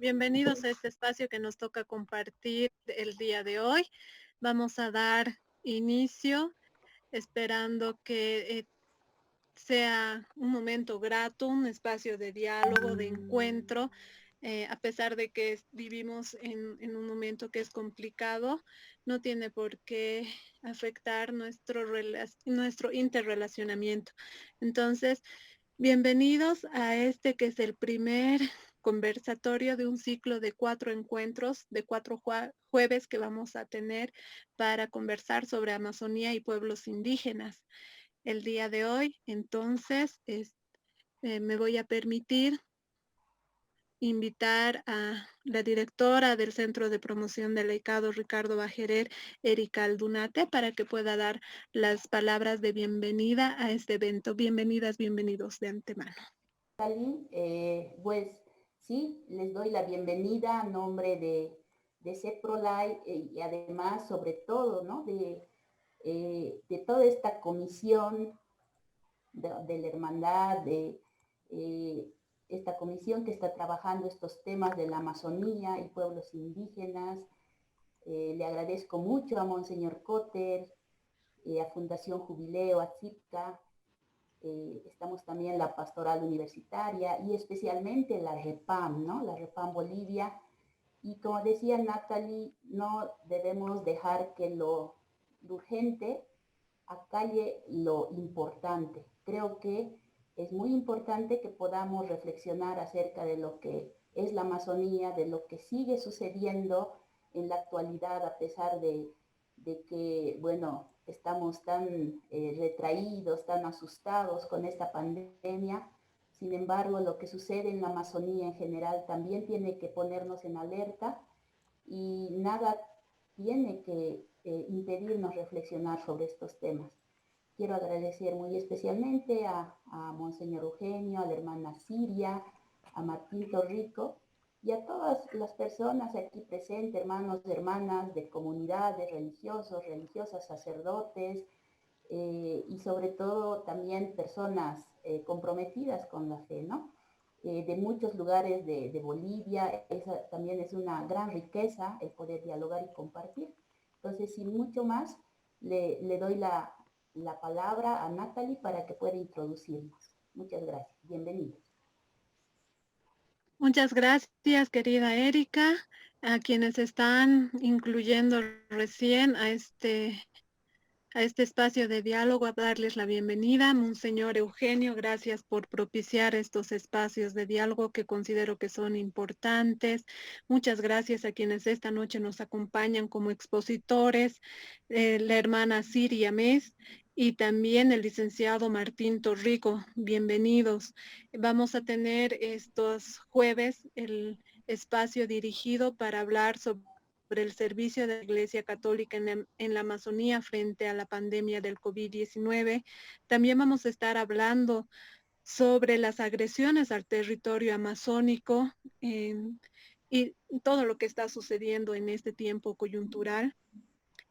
Bienvenidos a este espacio que nos toca compartir el día de hoy. Vamos a dar inicio esperando que sea un momento grato, un espacio de diálogo, de encuentro, a pesar de que vivimos en un momento que es complicado, no tiene por qué afectar nuestro interrelacionamiento. Entonces, bienvenidos a este que es el primer conversatorio de un ciclo de 4 encuentros, de 4 jueves que vamos a tener para conversar sobre Amazonía y pueblos indígenas. El día de hoy, entonces, me voy a permitir invitar a la directora del Centro de Promoción del ICADO, Ricardo Bajerer, Erika Aldunate, para que pueda dar las palabras de bienvenida a este evento. Bienvenidas, bienvenidos de antemano. Pues sí, les doy la bienvenida a nombre de CEPROLAI y además, sobre todo, ¿no? De toda esta comisión de la hermandad, eh, esta comisión que está trabajando estos temas de la Amazonía y pueblos indígenas. Le agradezco mucho a Monseñor Cotter, a Fundación Jubileo, a CIPCA. Estamos también la pastoral universitaria y especialmente la REPAM, ¿no? La REPAM Bolivia. Y como decía Natalie, no debemos dejar que lo urgente acalle lo importante. Creo que es muy importante que podamos reflexionar acerca de lo que es la Amazonía, de lo que sigue sucediendo en la actualidad, a pesar de que, bueno, estamos tan retraídos, tan asustados con esta pandemia. Sin embargo, lo que sucede en la Amazonía en general también tiene que ponernos en alerta y nada tiene que impedirnos reflexionar sobre estos temas. Quiero agradecer muy especialmente a Monseñor Eugenio, a la hermana Siria, a Martín Torrico y a todas las personas aquí presentes, hermanos y hermanas de comunidades, religiosos, religiosas, sacerdotes, y sobre todo también personas comprometidas con la fe, ¿no? De muchos lugares de Bolivia. Esa también es una gran riqueza, el poder dialogar y compartir. Entonces, sin mucho más, le doy la palabra a Natalie para que pueda introducirnos. Muchas gracias. Bienvenidos. Muchas gracias, querida Erika, a quienes están incluyendo recién a este espacio de diálogo, a darles la bienvenida. Monseñor Eugenio, gracias por propiciar estos espacios de diálogo que considero que son importantes. Muchas gracias a quienes esta noche nos acompañan como expositores, la hermana Siria Mes y también el licenciado Martín Torrico. Bienvenidos. Vamos a tener estos jueves el espacio dirigido para hablar sobre el servicio de la Iglesia Católica en la Amazonía frente a la pandemia del COVID-19. También vamos a estar hablando sobre las agresiones al territorio amazónico y todo lo que está sucediendo en este tiempo coyuntural.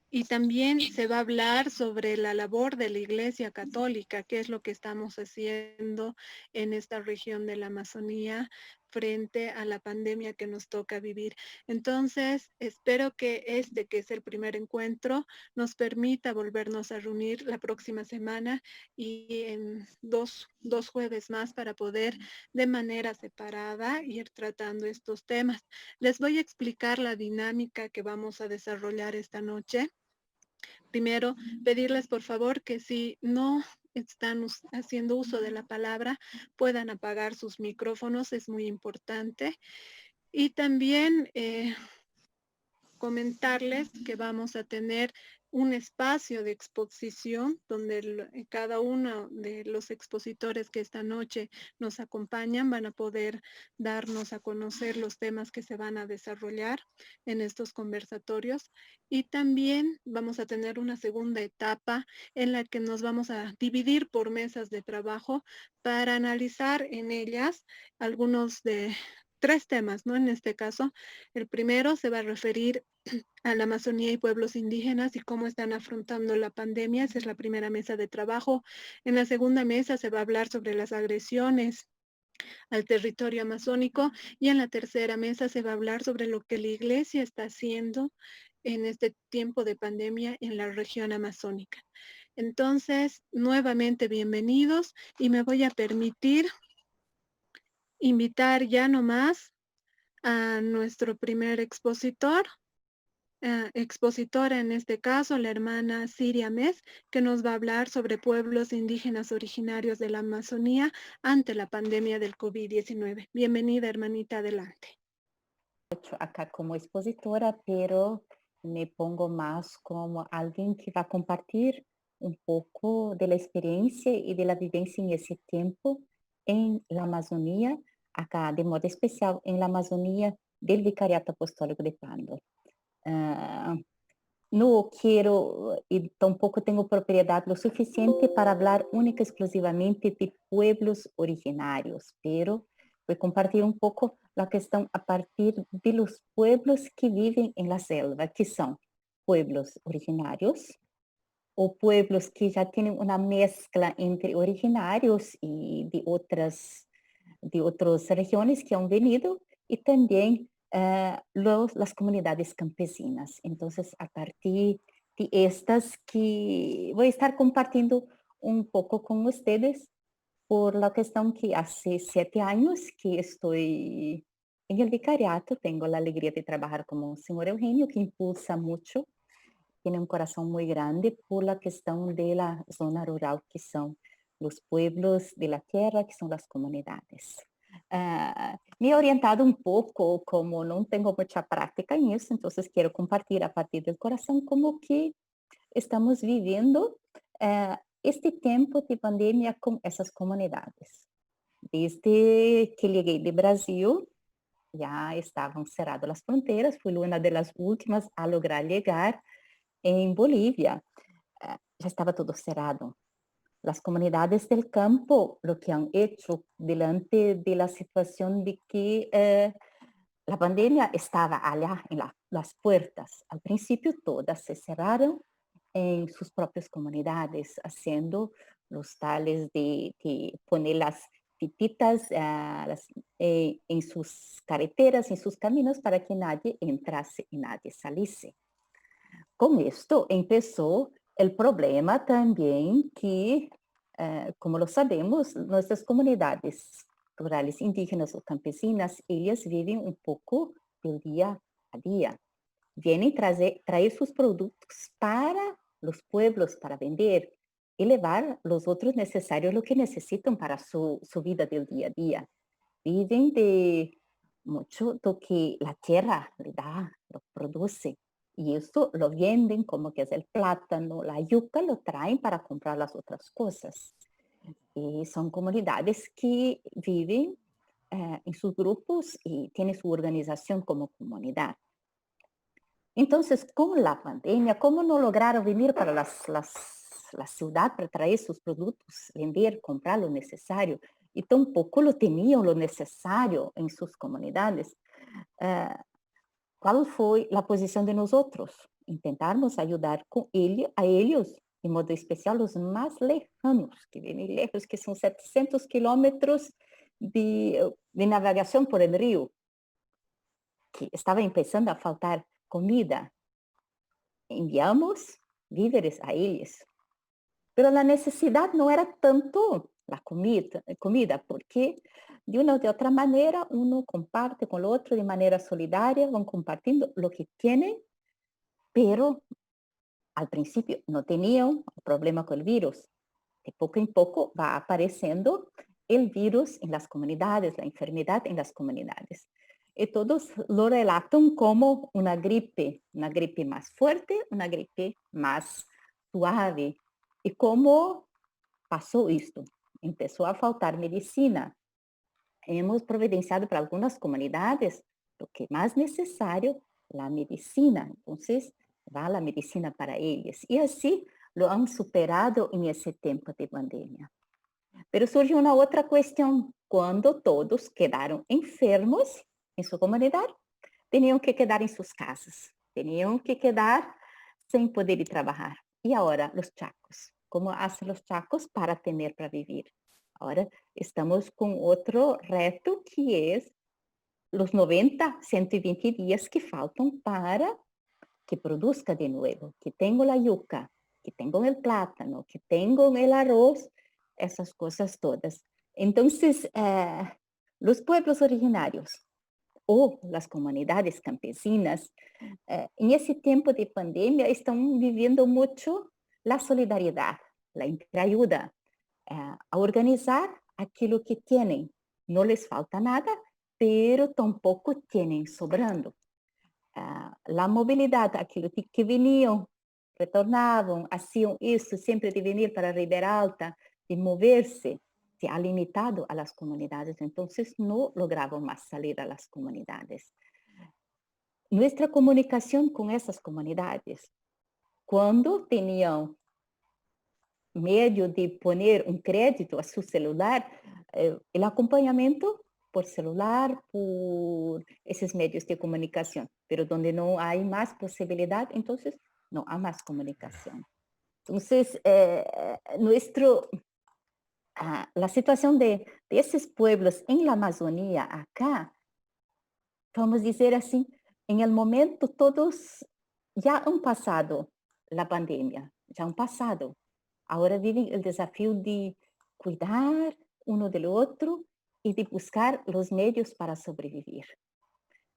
Y también se va a hablar sobre la labor de la Iglesia Católica, qué es lo que estamos haciendo en esta región de la Amazonía frente a la pandemia que nos toca vivir. Entonces, espero que este, que es el primer encuentro, nos permita volvernos a reunir la próxima semana y en dos jueves más para poder de manera separada ir tratando estos temas. Les voy a explicar la dinámica que vamos a desarrollar esta noche. Primero, pedirles por favor que si no están haciendo uso de la palabra, puedan apagar sus micrófonos, es muy importante. Y también comentarles que vamos a tener un espacio de exposición donde cada uno de los expositores que esta noche nos acompañan van a poder darnos a conocer los temas que se van a desarrollar en estos conversatorios. Y también vamos a tener una segunda etapa en la que nos vamos a dividir por mesas de trabajo para analizar en ellas algunos de tres temas, ¿no? En este caso, el primero se va a referir a la Amazonía y pueblos indígenas y cómo están afrontando la pandemia. Esa es la primera mesa de trabajo. En la segunda mesa se va a hablar sobre las agresiones al territorio amazónico, y en la tercera mesa se va a hablar sobre lo que la Iglesia está haciendo en este tiempo de pandemia en la región amazónica. Entonces, nuevamente bienvenidos, y me voy a permitir invitar ya nomás a nuestro primer expositor, expositora en este caso, la hermana Siria Mes, que nos va a hablar sobre pueblos indígenas originarios de la Amazonía ante la pandemia del COVID-19. Bienvenida, hermanita, adelante. Acá como expositora, pero me pongo más como alguien que va a compartir un poco de la experiencia y de la vivencia en ese tiempo en la Amazonía, acá de modo especial en la Amazonía del Vicariato Apostólico de Pando. Ah, no quiero y tampoco tengo propiedad lo suficiente para hablar única y exclusivamente de pueblos originarios, pero voy a compartir un poco la cuestión a partir de los pueblos que viven en la selva, que son pueblos originarios o pueblos que ya tienen una mezcla entre originarios y de otras regiones que han venido, y también las comunidades campesinas. Entonces, a partir de estas que voy a estar compartiendo un poco con ustedes por la cuestión que hace 7 años que estoy en el vicariato, tengo la alegría de trabajar con el señor Eugenio, que impulsa mucho, tiene un corazón muy grande por la cuestión de la zona rural, que son los pueblos de la tierra, que son las comunidades. Me he orientado un poco, como no tengo mucha práctica en eso, entonces quiero compartir a partir del corazón como que estamos viviendo este tiempo de pandemia con esas comunidades. Desde que llegué de Brasil, ya estaban cerradas las fronteras, fui una de las últimas a lograr llegar en Bolivia. Ya estaba todo cerrado. Las comunidades del campo lo que han hecho delante de la situación de que la pandemia estaba allá en las puertas. Al principio todas se cerraron en sus propias comunidades, haciendo los tales de poner las tipitas en sus carreteras, en sus caminos, para que nadie entrase y nadie saliese. Con esto empezó el problema también que, como lo sabemos, nuestras comunidades rurales indígenas o campesinas, ellas viven un poco del día a día. Vienen traer sus productos para los pueblos, para vender y llevar los otros necesarios, lo que necesitan para su vida del día a día. Viven de mucho lo que la tierra le da, lo produce. Y esto lo venden como que es el plátano, la yuca, lo traen para comprar las otras cosas. Y son comunidades que viven en sus grupos y tienen su organización como comunidad. Entonces, con la pandemia, ¿cómo no lograron venir para la ciudad para traer sus productos, vender, comprar lo necesario? Y tampoco lo tenían lo necesario en sus comunidades. ¿Cuál fue la posición de nosotros? Intentarnos ayudar a ellos, de modo especial los más lejanos, que vienen lejos, que son 700 kilómetros de navegación por el río, que estaba empezando a faltar comida. Enviamos víveres a ellos. Pero la necesidad no era tanto la comida, porque de una o de otra manera uno comparte con el otro de manera solidaria, van compartiendo lo que tienen, pero al principio no tenían problema con el virus. De poco en poco va apareciendo el virus en las comunidades, la enfermedad en las comunidades. Y todos lo relatan como una gripe más fuerte, una gripe más suave. ¿Y cómo pasó esto? Empezó a faltar medicina. Hemos providenciado para algunas comunidades lo que más necesario, la medicina. Entonces, va la medicina para ellos. Y así lo han superado en ese tiempo de pandemia. Pero surgió una otra cuestión. Cuando todos quedaron enfermos en su comunidad, tenían que quedar en sus casas. Tenían que quedar sin poder ir a trabajar. Y ahora los chacos. ¿Cómo hacen los chacos para tener para vivir? Ahora estamos con otro reto que es los 90, 120 días que faltan para que produzca de nuevo, que tengo la yuca, que tengo el plátano, que tengo el arroz, esas cosas todas. Entonces, los pueblos originarios o las comunidades campesinas, en ese tiempo de pandemia están viviendo mucho la solidaridad, la interayuda, a organizar aquilo que tienen. No les falta nada, pero tampoco tienen sobrando. La movilidad, aquilo que venían, retornaban, hacían eso siempre de venir para Ribeira Alta, de moverse, se ha limitado a las comunidades, entonces no lograban más salir a las comunidades. Nuestra comunicación con esas comunidades, cuando tenían medio de poner un crédito a su celular, el acompañamiento por celular, por esos medios de comunicación, pero donde no hay más posibilidad, entonces no hay más comunicación. Entonces, la situación de esos pueblos en la Amazonía acá, vamos a decir así, en el momento todos ya han pasado la pandemia, ya han pasado. Ahora viven el desafío de cuidar uno del otro y de buscar los medios para sobrevivir.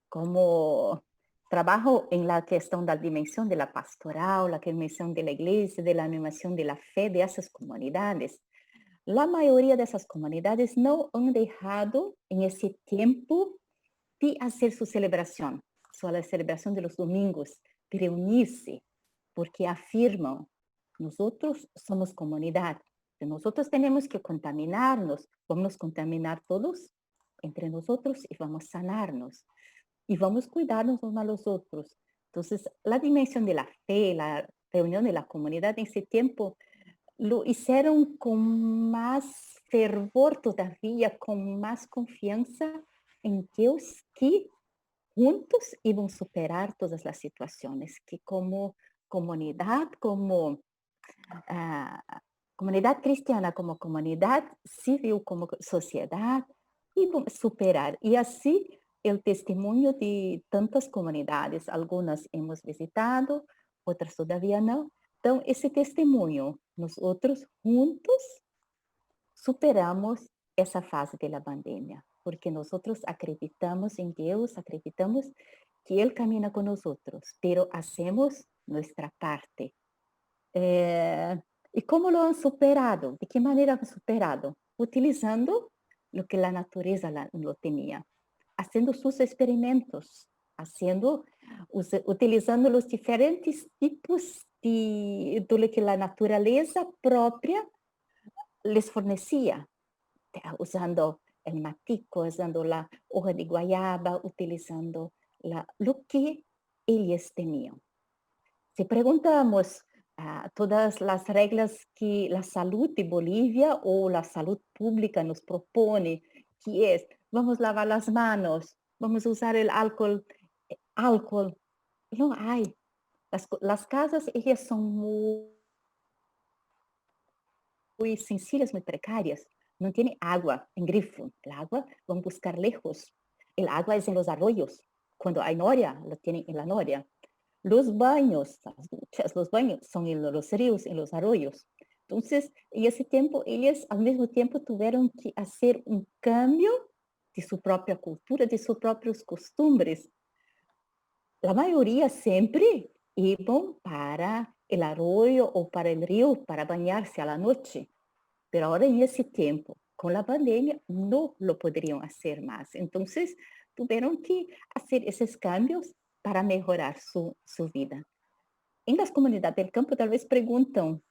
Como trabajo en la cuestión de la dimensión de la pastoral, la dimensión de la iglesia, de la animación de la fe de esas comunidades, la mayoría de esas comunidades no han dejado en ese tiempo de hacer su celebración, la celebración de los domingos, de reunirse, porque afirman, nosotros somos comunidad, nosotros tenemos que contaminarnos, vamos a contaminar todos entre nosotros y vamos a sanarnos y vamos a cuidarnos unos a los otros. Entonces, la dimensión de la fe, la reunión de la comunidad en ese tiempo, lo hicieron con más fervor todavía, con más confianza en Dios, que juntos iban a superar todas las situaciones, que como comunidad, como ah, comunidad cristiana, como comunidad civil, como sociedad, iban a superar. Y así el testimonio de tantas comunidades, algunas hemos visitado, otras todavía no. Entonces, ese testimonio, nosotros juntos superamos esa fase de la pandemia, porque nosotros acreditamos en Dios, acreditamos que Él camina con nosotros, pero hacemos nuestra parte. ¿Y cómo lo han superado? ¿De qué manera han superado? Utilizando lo que la naturaleza lo tenía, haciendo sus experimentos, utilizando los diferentes tipos de lo que la naturaleza propia les fornecía, usando el matico, usando la hoja de guayaba, utilizando lo que ellos tenían. Si preguntamos todas las reglas que la salud de Bolivia o la salud pública nos propone, que es, vamos a lavar las manos, vamos a usar el alcohol, no hay. Las casas, ellas son muy sencillas, muy precarias. No tiene agua en grifo. El agua van a buscar lejos. El agua es en los arroyos. Cuando hay noria, lo tienen en la noria. Los baños, las duchas, los baños son en los ríos, en los arroyos. Entonces, en ese tiempo, ellas al mismo tiempo tuvieron que hacer un cambio de su propia cultura, de sus propias costumbres. La mayoría siempre iban para el arroyo o para el río para bañarse a la noche. Pero ahora en ese tiempo, con la pandemia, no lo podrían hacer más. Entonces, tuvieron que hacer esos cambios para mejorar su vida. En las comunidades del campo tal vez preguntan,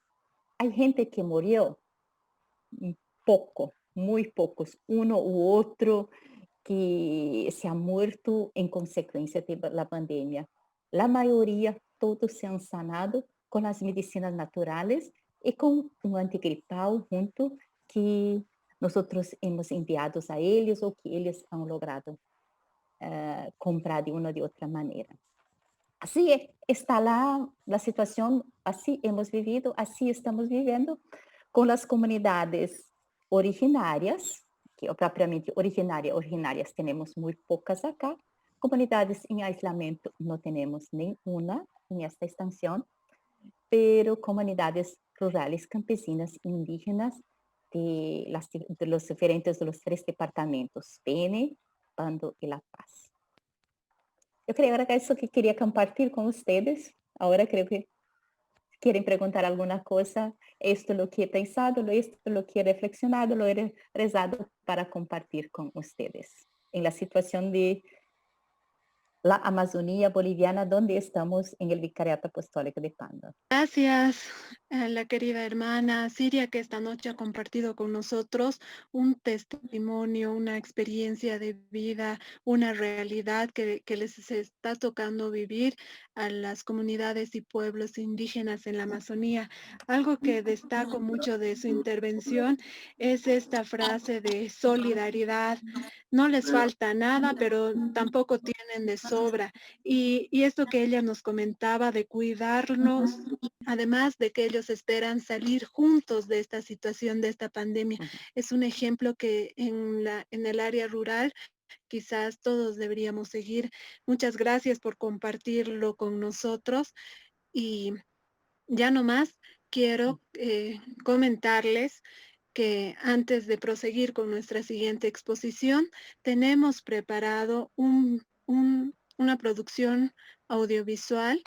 hay gente que murió, poco, muy pocos, uno u otro que se ha muerto en consecuencia de la pandemia. La mayoría, todos se han sanado con las medicinas naturales y con un antigripal junto que nosotros hemos enviado a ellos o que ellos han logrado comprar de una o de otra manera. Así está la situación, así hemos vivido, así estamos viviendo con las comunidades originarias, que propriamente originarias tenemos muy pocas acá. Comunidades en aislamiento no tenemos ninguna en esta extensión, pero comunidades rurales, campesinas, indígenas de los diferentes de los 3 departamentos, Beni, Pando y La Paz. Eu creio que era isso que queria compartilhar com vocês. Agora creio que querem perguntar alguma coisa. Esto lo que he pensado, esto lo que he reflexionado, lo he rezado para compartilhar com vocês. En la situación de la Amazonía boliviana, donde estamos en el Vicariato Apostólico de Pando. Gracias a la querida hermana Siria que esta noche ha compartido con nosotros un testimonio, una experiencia de vida, una realidad que les está tocando vivir a las comunidades y pueblos indígenas en la Amazonía. Algo que destaco mucho de su intervención es esta frase de solidaridad. No les falta nada, pero tampoco tienen de sobra. Y esto que ella nos comentaba de cuidarnos, además de que ellos esperan salir juntos de esta situación, de esta pandemia, es un ejemplo que en el área rural quizás todos deberíamos seguir. Muchas gracias por compartirlo con nosotros y ya no más quiero comentarles que antes de proseguir con nuestra siguiente exposición, tenemos preparado una producción audiovisual.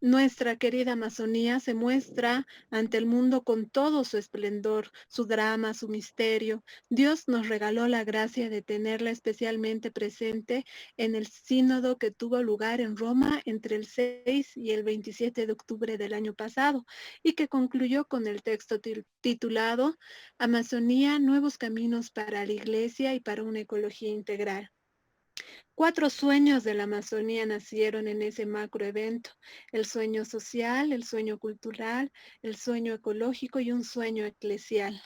Nuestra querida Amazonía se muestra ante el mundo con todo su esplendor, su drama, su misterio. Dios nos regaló la gracia de tenerla especialmente presente en el sínodo que tuvo lugar en Roma entre el 6 y el 27 de octubre del año pasado y que concluyó con el texto titulado Amazonía, nuevos caminos para la Iglesia y para una ecología integral. 4 sueños de la Amazonía nacieron en ese macroevento: el sueño social, el sueño cultural, el sueño ecológico y un sueño eclesial.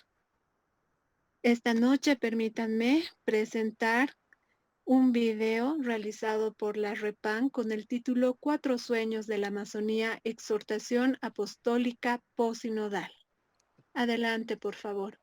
Esta noche permítanme presentar un video realizado por la REPAN con el título 4 sueños de la Amazonía, exhortación apostólica posinodal. Adelante, por favor.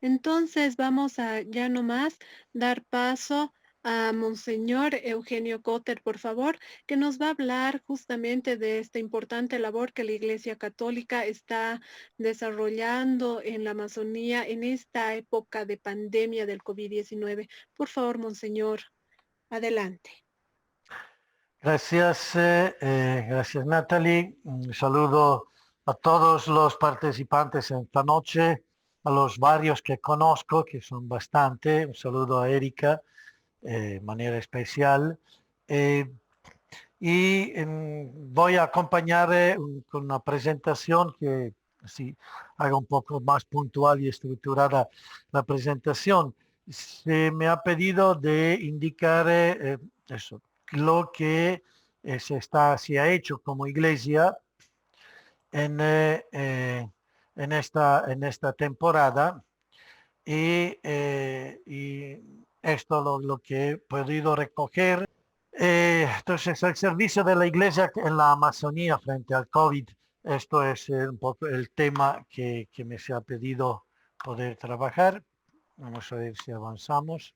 Entonces vamos a ya nomás dar paso a Monseñor Eugenio Cotter, por favor, que nos va a hablar justamente de esta importante labor que la Iglesia Católica está desarrollando en la Amazonía en esta época de pandemia del COVID-19. Por favor, Monseñor, adelante. Gracias, gracias Natalie. Un saludo a todos los participantes en esta noche, a los varios que conozco, que son bastante. Un saludo a Erika de manera especial. Voy a acompañar con una presentación que así haga un poco más puntual y estructurada la presentación. Se me ha pedido de indicar eso, lo que se ha hecho como iglesia en esta temporada y esto lo que he podido recoger. Entonces, el servicio de la iglesia en la Amazonía frente al COVID, esto es un poco el tema que me se ha pedido poder trabajar. Vamos a ver si avanzamos.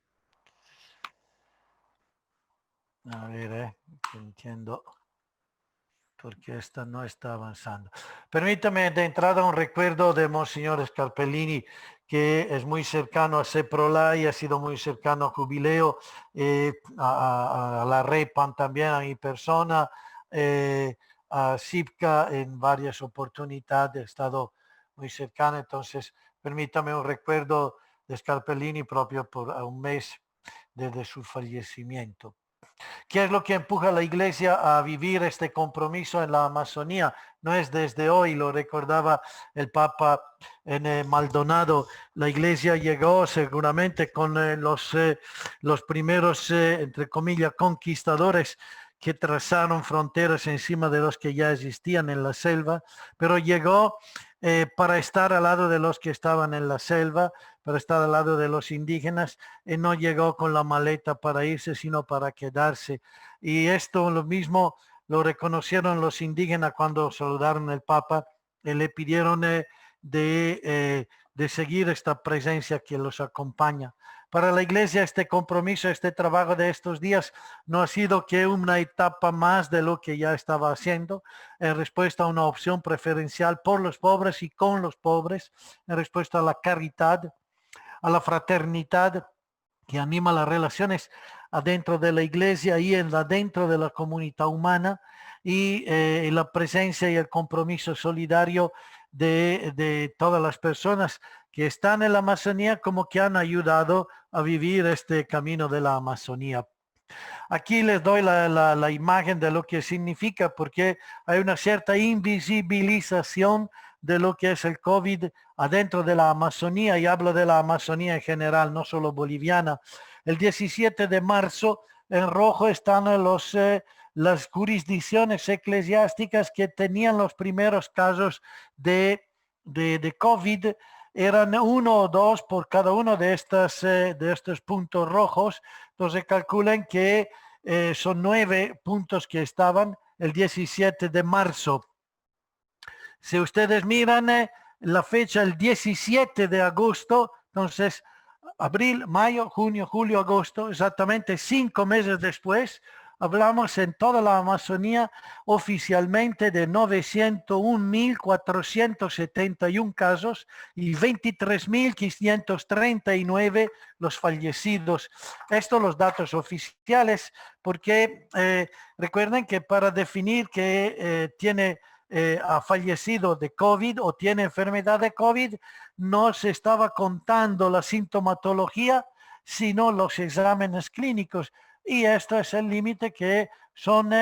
A ver, entiendo porque esta no está avanzando. Permítame de entrada un recuerdo de Monseñor Scarpellini, que es muy cercano a CEPROLAI, ha sido muy cercano a Jubileo, a la REPAN también, a mi persona, a CIPCA en varias oportunidades, he estado muy cercano. Entonces, permítame un recuerdo de Scarpellini propio por un mes desde su fallecimiento. ¿Qué es lo que empuja a la iglesia a vivir este compromiso en la Amazonía? No es desde hoy, lo recordaba el Papa en Maldonado. La iglesia llegó seguramente con los primeros, entre comillas, conquistadores que trazaron fronteras encima de los que ya existían en la selva, pero llegó para estar al lado de los que estaban en la selva, para estar al lado de los indígenas, y no llegó con la maleta para irse, sino para quedarse. Y esto lo mismo lo reconocieron los indígenas cuando saludaron al Papa y le pidieron de seguir esta presencia que los acompaña. Para la iglesia este compromiso, este trabajo de estos días no ha sido que una etapa más de lo que ya estaba haciendo en respuesta a una opción preferencial por los pobres y con los pobres, en respuesta a la caridad, a la fraternidad que anima las relaciones adentro de la iglesia y adentro de la comunidad humana, y la presencia y el compromiso solidario de todas las personas que están en la Amazonía como que han ayudado a vivir este camino de la Amazonía. Aquí les doy la imagen de lo que significa, porque hay una cierta invisibilización de lo que es el COVID adentro de la Amazonía, y hablo de la Amazonía en general, no solo boliviana. El 17 de marzo en rojo están las jurisdicciones eclesiásticas que tenían los primeros casos de COVID. Eran 1 o 2 por cada uno de estos puntos rojos. Entonces calculen que son 9 puntos que estaban el 17 de marzo. Si ustedes miran la fecha, el 17 de agosto, entonces abril, mayo, junio, julio, agosto, exactamente 5 meses después, hablamos en toda la Amazonía oficialmente de 901.471 casos y 23.539 los fallecidos. Estos los datos oficiales, porque recuerden que para definir que ha fallecido de COVID o tiene enfermedad de COVID, no se estaba contando la sintomatología, sino los exámenes clínicos. Y esto es el límite que son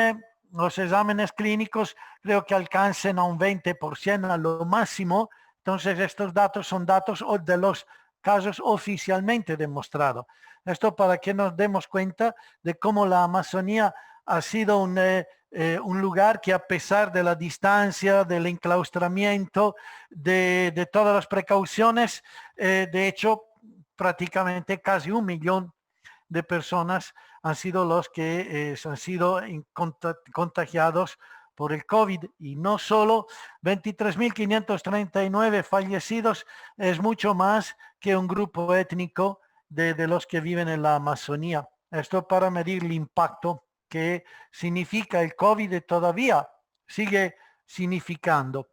los exámenes clínicos, creo que alcancen a un 20% a lo máximo. Entonces estos datos son datos de los casos oficialmente demostrados. Esto para que nos demos cuenta de cómo la Amazonía ha sido un lugar que, a pesar de la distancia, del enclaustramiento, de todas las precauciones, de hecho prácticamente casi 1 millón de personas han sido los que han sido contagiados por el COVID, y no solo 23.539 fallecidos, es mucho más que un grupo étnico de los que viven en la Amazonía. Esto para medir el impacto que significa el COVID y todavía sigue significando.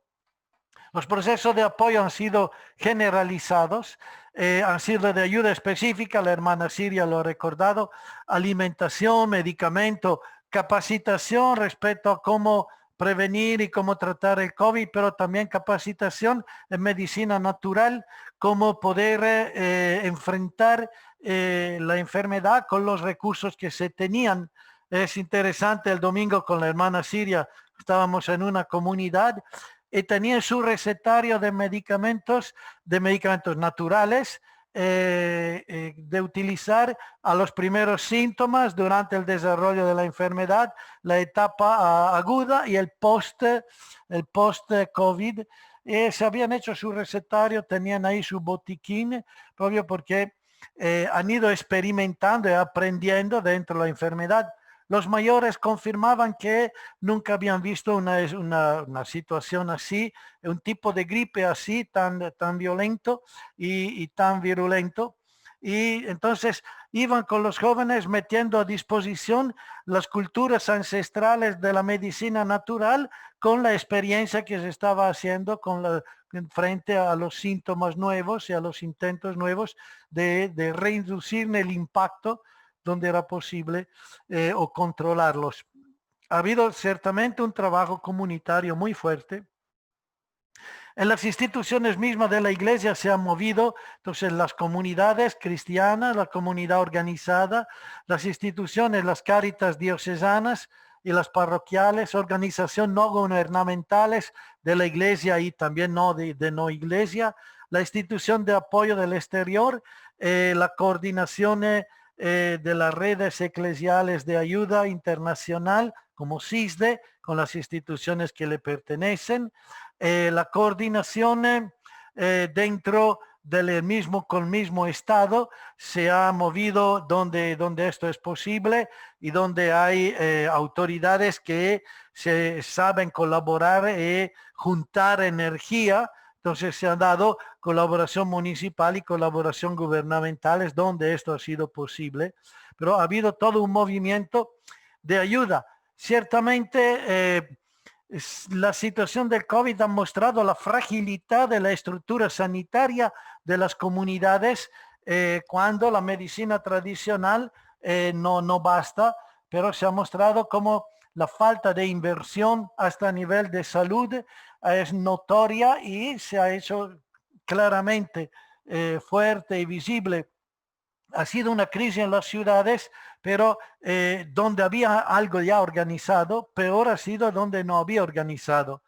Los procesos de apoyo han sido generalizados, han sido de ayuda específica, la hermana Siria lo ha recordado, alimentación, medicamento, capacitación respecto a cómo prevenir y cómo tratar el COVID, pero también capacitación en medicina natural, cómo poder enfrentar la enfermedad con los recursos que se tenían. Es interesante, el domingo con la hermana Siria estábamos en una comunidad y tenía su recetario de medicamentos naturales de utilizar a los primeros síntomas durante el desarrollo de la enfermedad, la etapa aguda y el post-COVID. Se habían hecho su recetario, tenían ahí su botiquín, obvio porque han ido experimentando y aprendiendo dentro de la enfermedad. Los mayores confirmaban que nunca habían visto una situación así, un tipo de gripe así tan violento y tan virulento. Y entonces iban con los jóvenes metiendo a disposición las culturas ancestrales de la medicina natural con la experiencia que se estaba haciendo frente a los síntomas nuevos y a los intentos nuevos de reducir el impacto donde era posible o controlarlos. Ha habido ciertamente un trabajo comunitario muy fuerte. En las instituciones mismas de la iglesia se han movido, entonces las comunidades cristianas, la comunidad organizada, las instituciones, las cáritas diocesanas y las parroquiales, organizaciones no gubernamentales de la iglesia y también de no iglesia, la institución de apoyo del exterior, la coordinación de las redes eclesiales de ayuda internacional como CISDE con las instituciones que le pertenecen, la coordinación dentro del mismo estado se ha movido donde esto es posible y donde hay autoridades que se saben colaborar y juntar energía. Entonces se ha dado colaboración municipal y colaboración gubernamentales donde esto ha sido posible, pero ha habido todo un movimiento de ayuda. Ciertamente la situación del COVID ha mostrado la fragilidad de la estructura sanitaria de las comunidades cuando la medicina tradicional no basta, pero se ha mostrado como la falta de inversión hasta a nivel de salud es notoria y se ha hecho claramente fuerte y visible. Ha sido una crisis en las ciudades, pero donde había algo ya organizado, peor ha sido donde no había organizado.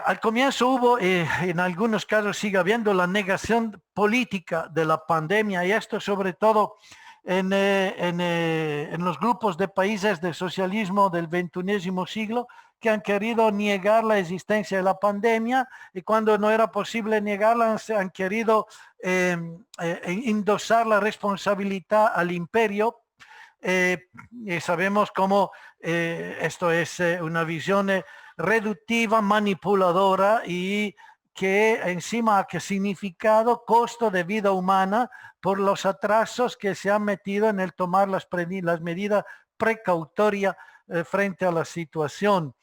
Al comienzo hubo, en algunos casos sigue habiendo la negación política de la pandemia y esto sobre todo en los grupos de países del socialismo del XXI siglo que han querido negar la existencia de la pandemia y cuando no era posible negarla han querido endosar la responsabilidad al imperio. Y sabemos cómo esto es una visión reductiva, manipuladora y que encima ha significado costo de vida humana por los atrasos que se han metido en el tomar las medidas precautorias frente a la situación.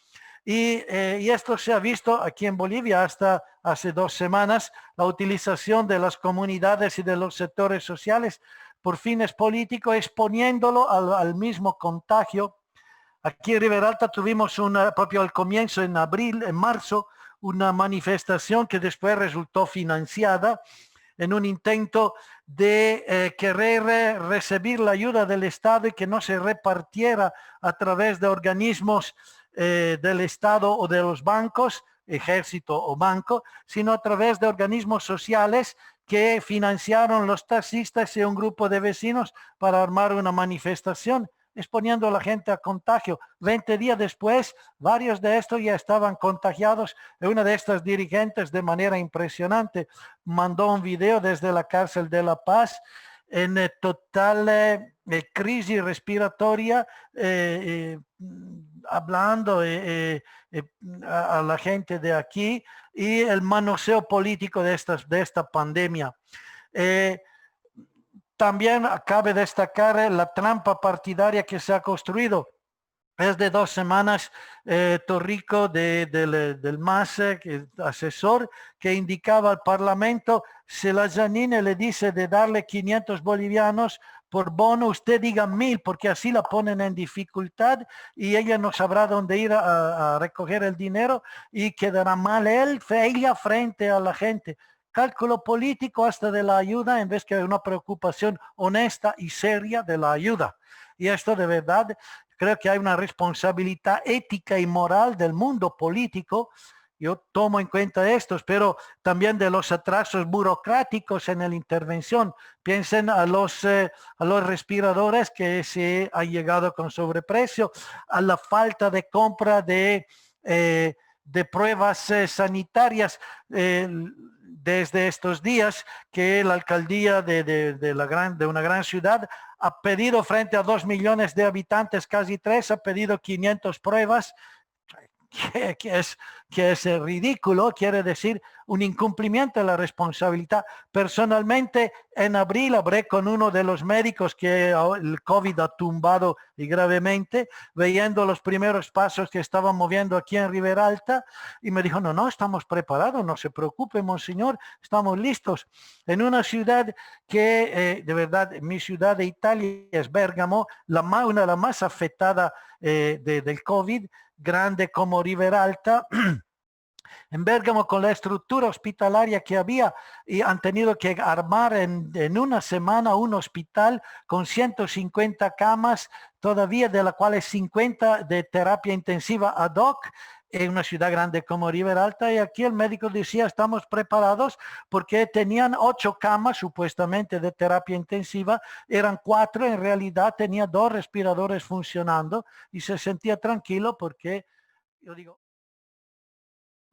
Y esto se ha visto aquí en Bolivia hasta hace 2 semanas, la utilización de las comunidades y de los sectores sociales por fines políticos, exponiéndolo al mismo contagio. Aquí en Riberalta tuvimos propio al comienzo, en marzo, una manifestación que después resultó financiada en un intento de querer recibir la ayuda del Estado y que no se repartiera a través de organismos del Estado o de los bancos, ejército o banco, sino a través de organismos sociales que financiaron los taxistas y un grupo de vecinos para armar una manifestación, exponiendo a la gente a contagio. 20 días después, varios de estos ya estaban contagiados. Una de estas dirigentes, de manera impresionante, mandó un video desde la cárcel de La Paz en total crisis respiratoria, hablando a la gente de aquí y el manoseo político de esta pandemia. También cabe destacar la trampa partidaria que se ha construido. Es de 2 semanas Torrico del MAS, asesor, que indicaba al Parlamento, si la Janine le dice de darle 500 bolivianos por bono, usted diga 1000, porque así la ponen en dificultad y ella no sabrá dónde ir a recoger el dinero y quedará mal ella frente a la gente. Cálculo político hasta de la ayuda en vez que una preocupación honesta y seria de la ayuda. Y esto de verdad... Creo que hay una responsabilidad ética y moral del mundo político. Yo tomo en cuenta estos, pero también de los atrasos burocráticos en la intervención. Piensen a los respiradores que se ha llegado con sobreprecio, a la falta de compra de pruebas sanitarias. Desde estos días que la alcaldía de una gran ciudad ha pedido frente a 2 millones de habitantes, casi 3, ha pedido 500 pruebas, que es ridículo, quiere decir un incumplimiento de la responsabilidad. Personalmente, en abril hablé con uno de los médicos que el COVID ha tumbado y gravemente, viendo los primeros pasos que estaban moviendo aquí en Ribera Alta, y me dijo, no, estamos preparados, no se preocupe, monseñor, estamos listos. En una ciudad que, de verdad, mi ciudad de Italia es Bérgamo, una de las más afectadas del COVID, grande como Ribera Alta. En Bérgamo, con la estructura hospitalaria que había, y han tenido que armar en una semana un hospital con 150 camas, todavía de las cuales 50 de terapia intensiva ad hoc, en una ciudad grande como Ribera Alta. Y aquí el médico decía, estamos preparados, porque tenían 8 camas supuestamente de terapia intensiva, eran 4, en realidad tenía 2 respiradores funcionando y se sentía tranquilo, porque yo digo,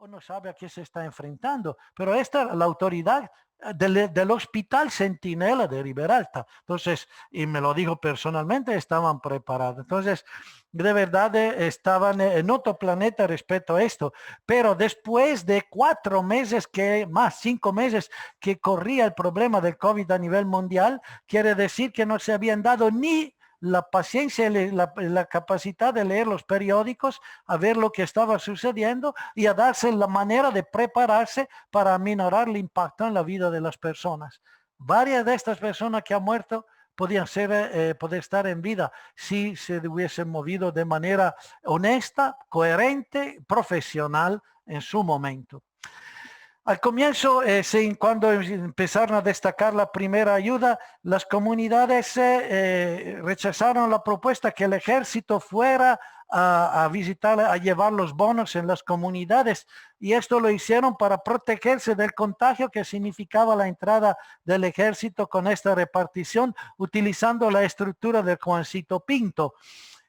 no sabe a qué se está enfrentando, pero la autoridad del Hospital Centinela de Ribera Alta. Entonces, y me lo dijo personalmente, estaban preparados. Entonces, de verdad estaban en otro planeta respecto a esto. Pero después de 4 meses, 5 meses que corría el problema del COVID a nivel mundial, quiere decir que no se habían dado ni la paciencia y la capacidad de leer los periódicos, a ver lo que estaba sucediendo y a darse la manera de prepararse para aminorar el impacto en la vida de las personas. Varias de estas personas que han muerto podían poder estar en vida si se hubiesen movido de manera honesta, coherente, profesional en su momento. Al comienzo, cuando empezaron a destacar la primera ayuda, las comunidades rechazaron la propuesta que el ejército fuera a visitar, a llevar los bonos en las comunidades, y esto lo hicieron para protegerse del contagio que significaba la entrada del ejército con esta repartición, utilizando la estructura del Juancito Pinto.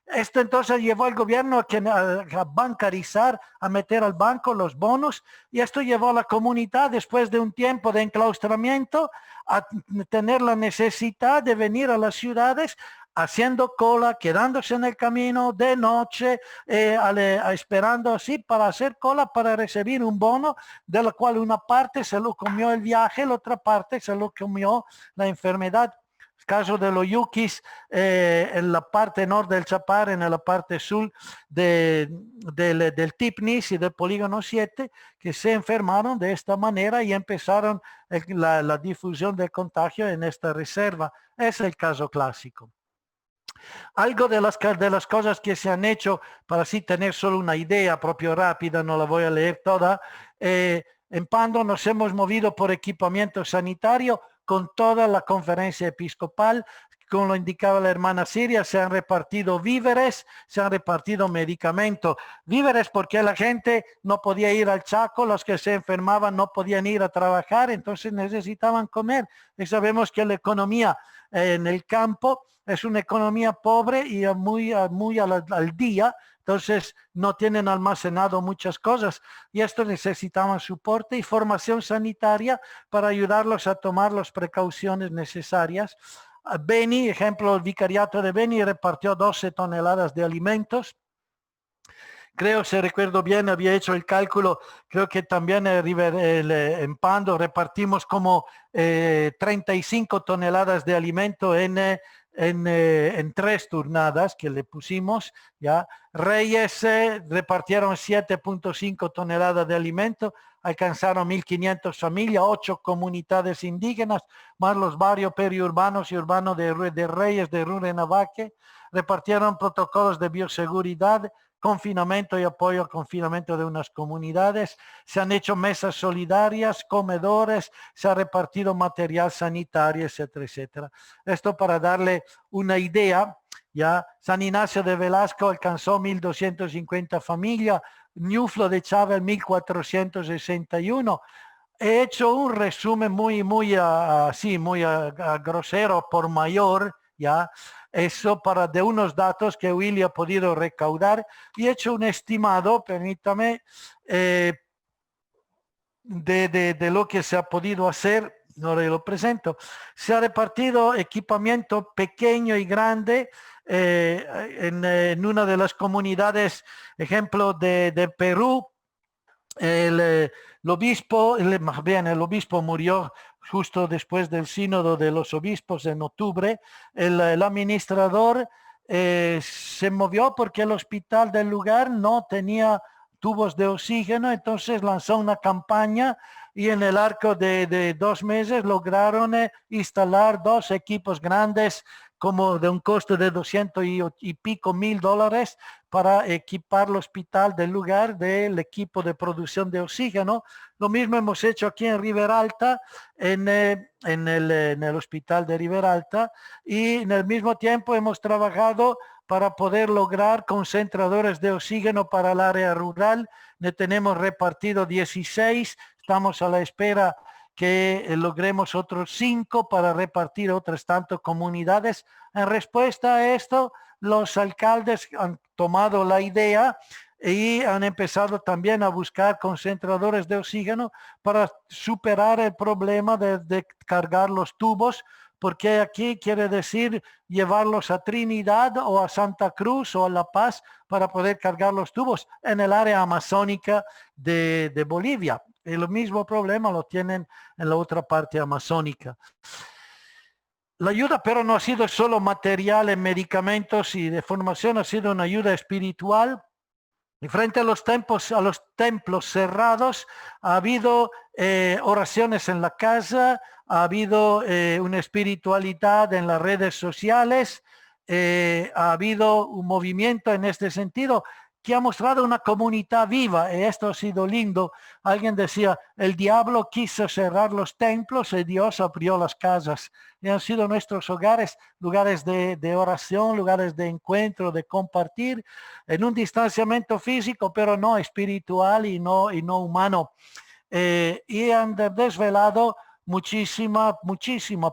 Esto entonces llevó al gobierno a bancarizar, a meter al banco los bonos, y esto llevó a la comunidad, después de un tiempo de enclaustramiento, a tener la necesidad de venir a las ciudades haciendo cola, quedándose en el camino de noche, esperando así para hacer cola para recibir un bono, de la cual una parte se lo comió el viaje, la otra parte se lo comió la enfermedad. Caso de los yuquis en la parte norte del Chapar, en la parte sur del Tipnis y del Polígono 7, que se enfermaron de esta manera y empezaron la difusión del contagio en esta reserva. Es el caso clásico. Algo de las cosas que se han hecho, para así tener solo una idea propio rápida, no la voy a leer toda. En Pando nos hemos movido por equipamiento sanitario con toda la conferencia episcopal. Como lo indicaba la hermana Siria, se han repartido víveres, se han repartido medicamentos. Víveres porque la gente no podía ir al Chaco, los que se enfermaban no podían ir a trabajar, entonces necesitaban comer. Y sabemos que la economía en el campo es una economía pobre y muy al día, entonces no tienen almacenado muchas cosas, y esto necesitaban soporte y formación sanitaria para ayudarlos a tomar las precauciones necesarias. Beni, ejemplo, el vicariato de Beni repartió 12 toneladas de alimentos. creo, si recuerdo bien, había hecho el cálculo, creo que también en Pando repartimos como 35 toneladas de alimento en 3 turnadas que le pusimos, ¿ya? Reyes repartieron 7.5 toneladas de alimento, alcanzaron 1.500 familias, 8 comunidades indígenas, más los barrios periurbanos y urbanos de Reyes, de Rurrenabaque, repartieron protocolos de bioseguridad, confinamiento y apoyo al confinamiento de unas comunidades, se han hecho mesas solidarias, comedores, se ha repartido material sanitario, etcétera, etcétera. Esto para darle una idea, ya San Ignacio de Velasco alcanzó 1.250 familias, Ñuflo de Chávez 1.461. He hecho un resumen muy grosero por mayor, ya, eso para de unos datos que Willy ha podido recaudar y he hecho un estimado, permítame, de lo que se ha podido hacer. Ahora lo presento. Se ha repartido equipamiento pequeño y grande en una de las comunidades, ejemplo de Perú. El obispo murió justo después del sínodo de los obispos en octubre. El administrador se movió porque el hospital del lugar no tenía tubos de oxígeno, entonces lanzó una campaña y en el arco de 2 meses lograron instalar 2 equipos grandes como de un costo de 200 y pico mil dólares para equipar el hospital del lugar del equipo de producción de oxígeno. Lo mismo hemos hecho aquí en Riberalta, en el hospital de Riberalta, y en el mismo tiempo hemos trabajado para poder lograr concentradores de oxígeno para el área rural. Le tenemos repartido 16, estamos a la espera que logremos otros 5 para repartir otras tantas comunidades. En respuesta a esto, los alcaldes han tomado la idea y han empezado también a buscar concentradores de oxígeno para superar el problema de cargar los tubos, porque aquí quiere decir llevarlos a Trinidad o a Santa Cruz o a La Paz para poder cargar los tubos en el área amazónica de Bolivia. El mismo problema lo tienen en la otra parte amazónica. La ayuda, pero no ha sido solo material en medicamentos y de formación, ha sido una ayuda espiritual. Y frente a los templos cerrados, ha habido oraciones en la casa, ha habido una espiritualidad en las redes sociales, ha habido un movimiento en este sentido que ha mostrado una comunidad viva, y esto ha sido lindo. Alguien decía, el diablo quiso cerrar los templos y Dios abrió las casas. Y han sido nuestros hogares, lugares de oración, lugares de encuentro, de compartir, en un distanciamiento físico, pero no espiritual y no humano. Y han desvelado muchísima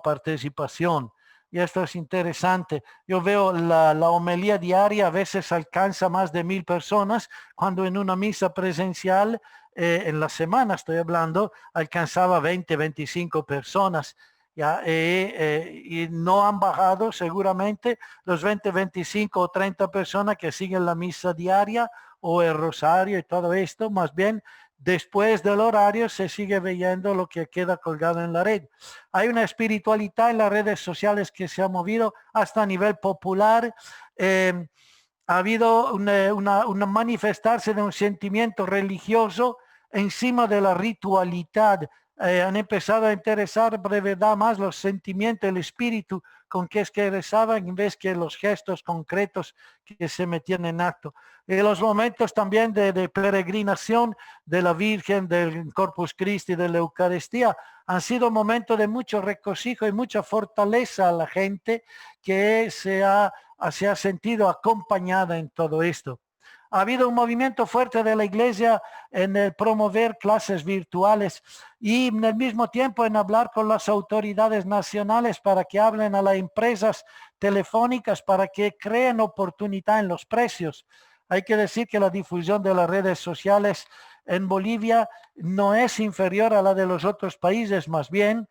participación. Y esto es interesante. Yo veo la homilía diaria, a veces alcanza más de 1.000 personas, cuando en una misa presencial, en la semana estoy hablando, alcanzaba 20, 25 personas. ¿Ya? Y no han bajado seguramente los 20, 25 o 30 personas que siguen la misa diaria o el rosario y todo esto. Más bien, después del horario se sigue viendo lo que queda colgado en la red. Hay una espiritualidad en las redes sociales que se ha movido hasta a nivel popular. Ha habido una manifestarse de un sentimiento religioso encima de la ritualidad. Han empezado a interesar brevedad más los sentimientos, el espíritu con que es que rezaban en vez que los gestos concretos que se metían en acto. Los momentos también de peregrinación de la Virgen, del Corpus Christi, de la Eucaristía, han sido momentos de mucho regocijo y mucha fortaleza a la gente que se ha sentido acompañada en todo esto. Ha habido un movimiento fuerte de la Iglesia en el promover clases virtuales y en el mismo tiempo en hablar con las autoridades nacionales para que hablen a las empresas telefónicas para que creen oportunidad en los precios. Hay que decir que la difusión de las redes sociales en Bolivia no es inferior a la de los otros países, más bien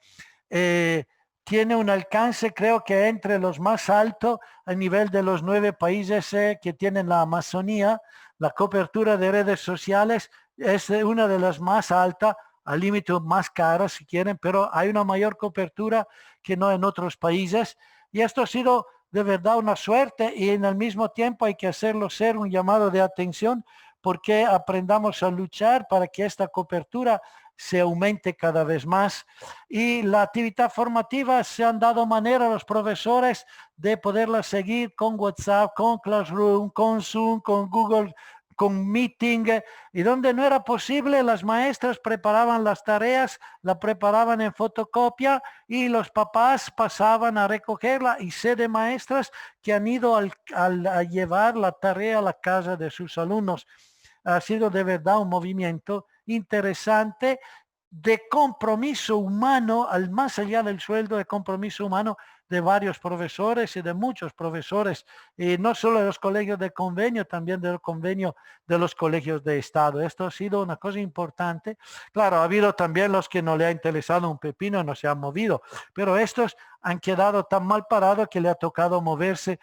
tiene un alcance, creo que entre los más altos a nivel de los 9 países que tienen la Amazonía. la cobertura de redes sociales es una de las más altas, al límite más caras si quieren, pero hay una mayor cobertura que no en otros países. Y esto ha sido de verdad una suerte y en el mismo tiempo hay que hacerlo ser un llamado de atención porque aprendamos a luchar para que esta cobertura se aumente cada vez más. Y la actividad formativa se han dado manera a los profesores de poderla seguir con WhatsApp, con Classroom, con Zoom, con Google, con Meeting, y donde no era posible, las maestras preparaban las tareas, la preparaban en fotocopia y los papás pasaban a recogerla, y sé de maestras que han ido a llevar la tarea a la casa de sus alumnos. Ha sido de verdad un movimiento interesante de compromiso humano, al más allá del sueldo, de compromiso humano de varios profesores y de muchos profesores, y no solo de los colegios de convenio, también del convenio de los colegios de Estado. Esto ha sido una cosa importante. Claro, ha habido también los que no le ha interesado un pepino y no se han movido, pero estos han quedado tan mal parados que le ha tocado moverse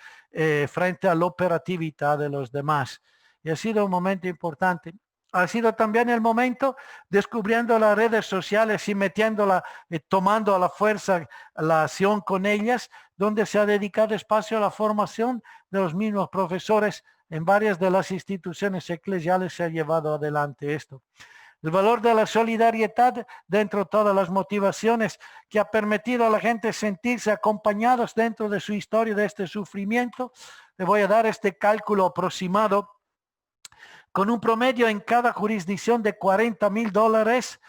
frente a la operatividad de los demás. Y ha sido un momento importante. Ha sido también el momento descubriendo las redes sociales y metiéndola, tomando a la fuerza la acción con ellas, donde se ha dedicado espacio a la formación de los mismos profesores. En varias de las instituciones eclesiales se ha llevado adelante esto. El valor de la solidaridad dentro de todas las motivaciones que ha permitido a la gente sentirse acompañados dentro de su historia, de este sufrimiento. Le voy a dar este cálculo aproximado. Con un promedio en cada jurisdicción de $40,000,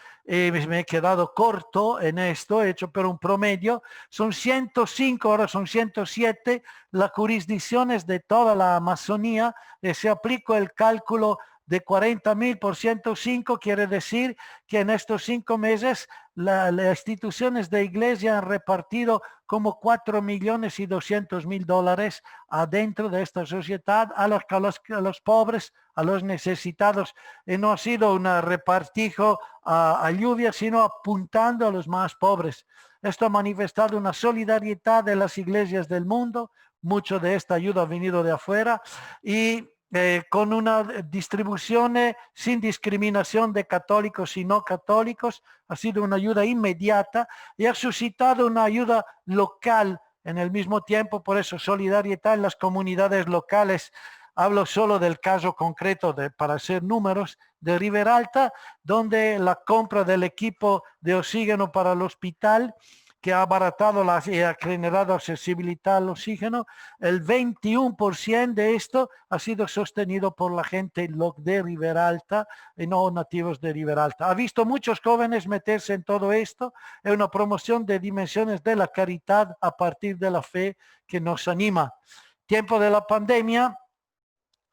me he quedado corto en esto, he hecho pero un promedio, son 105, ahora son 107 las jurisdicciones de toda la Amazonía. Se aplicó el cálculo de 40,000 por 105, quiere decir que en estos 5 meses las instituciones de iglesia han repartido como $4,200,000 adentro de esta sociedad a los pobres, a los necesitados. Y no ha sido un repartijo a lluvia, sino apuntando a los más pobres. Esto ha manifestado una solidaridad de las iglesias del mundo. Mucho de esta ayuda ha venido de afuera y con una distribución sin discriminación de católicos y no católicos. Ha sido una ayuda inmediata y ha suscitado una ayuda local en el mismo tiempo. Por eso solidaridad en las comunidades locales. Hablo solo del caso concreto, para hacer números, de Riberalta, donde la compra del equipo de oxígeno para el hospital, que ha abaratado y ha generado accesibilidad al oxígeno, el 21% de esto ha sido sostenido por la gente de Riberalta y no nativos de Riberalta. Ha visto muchos jóvenes meterse en todo esto. Es una promoción de dimensiones de la caridad a partir de la fe que nos anima. Tiempo de la pandemia.